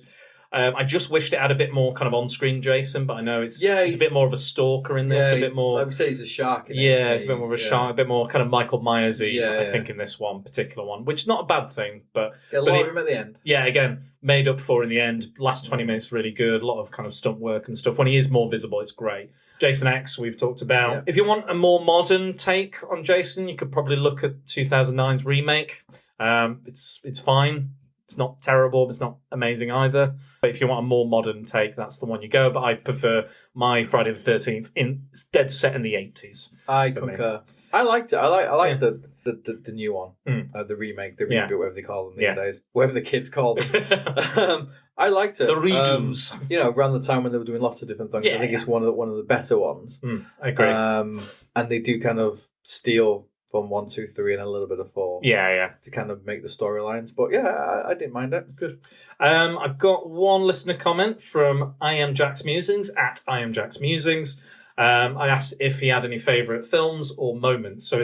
I just wished it had a bit more kind of on-screen Jason, but I know he's a bit more of a stalker in this, a bit more... I would say he's a shark in this. Yeah, it's a bit more of a shark, a bit more kind of Michael Myers-y, I think, in this particular one, which is not a bad thing, but... Get a lot of him at the end. Yeah, again, made up for in the end. Last 20 minutes really good, a lot of kind of stunt work and stuff. When he is more visible, it's great. Jason X, we've talked about. Yeah. If you want a more modern take on Jason, you could probably look at 2009's remake. It's fine. It's not terrible, but it's not amazing either. But if you want a more modern take, that's the one you go. But I prefer my Friday the 13th. It's dead set in the 80s. I concur. I liked it. I like the new one, the remake, the reboot, whatever they call them these days, whatever the kids call them. I liked it. The redos. Around the time when they were doing lots of different things. I think it's one of the better ones. I agree. And they do kind of steal from 1, 2, 3 and a little bit of 4. Yeah. To kind of make the storylines. But yeah, I didn't mind it. It's good. I've got one listener comment from I Am Jack's Musings, at I Am Jack's Musings. I asked if he had any favourite films or moments. So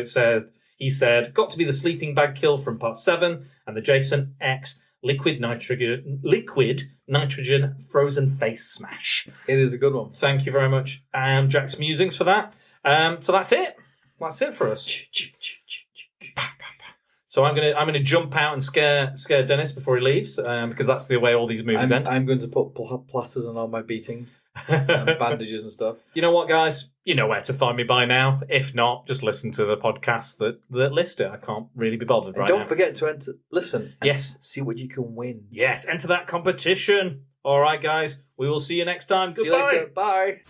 he said, got to be the sleeping bag kill from part 7 and the Jason X liquid nitrogen frozen face smash. It is a good one. Thank you very much, I Am Jack's Musings, for that. So that's it. That's it for us. So I'm gonna jump out and scare Dennis before he leaves, because that's the way all these movies end. I'm going to put plasters on all my beatings, and bandages and stuff. You know what, guys? You know where to find me by now. If not, just listen to the podcast that list it. I can't really be bothered right now. Don't forget to listen. And see what you can win. Yes, enter that competition. All right, guys. We will see you next time. Goodbye. See you later. Bye.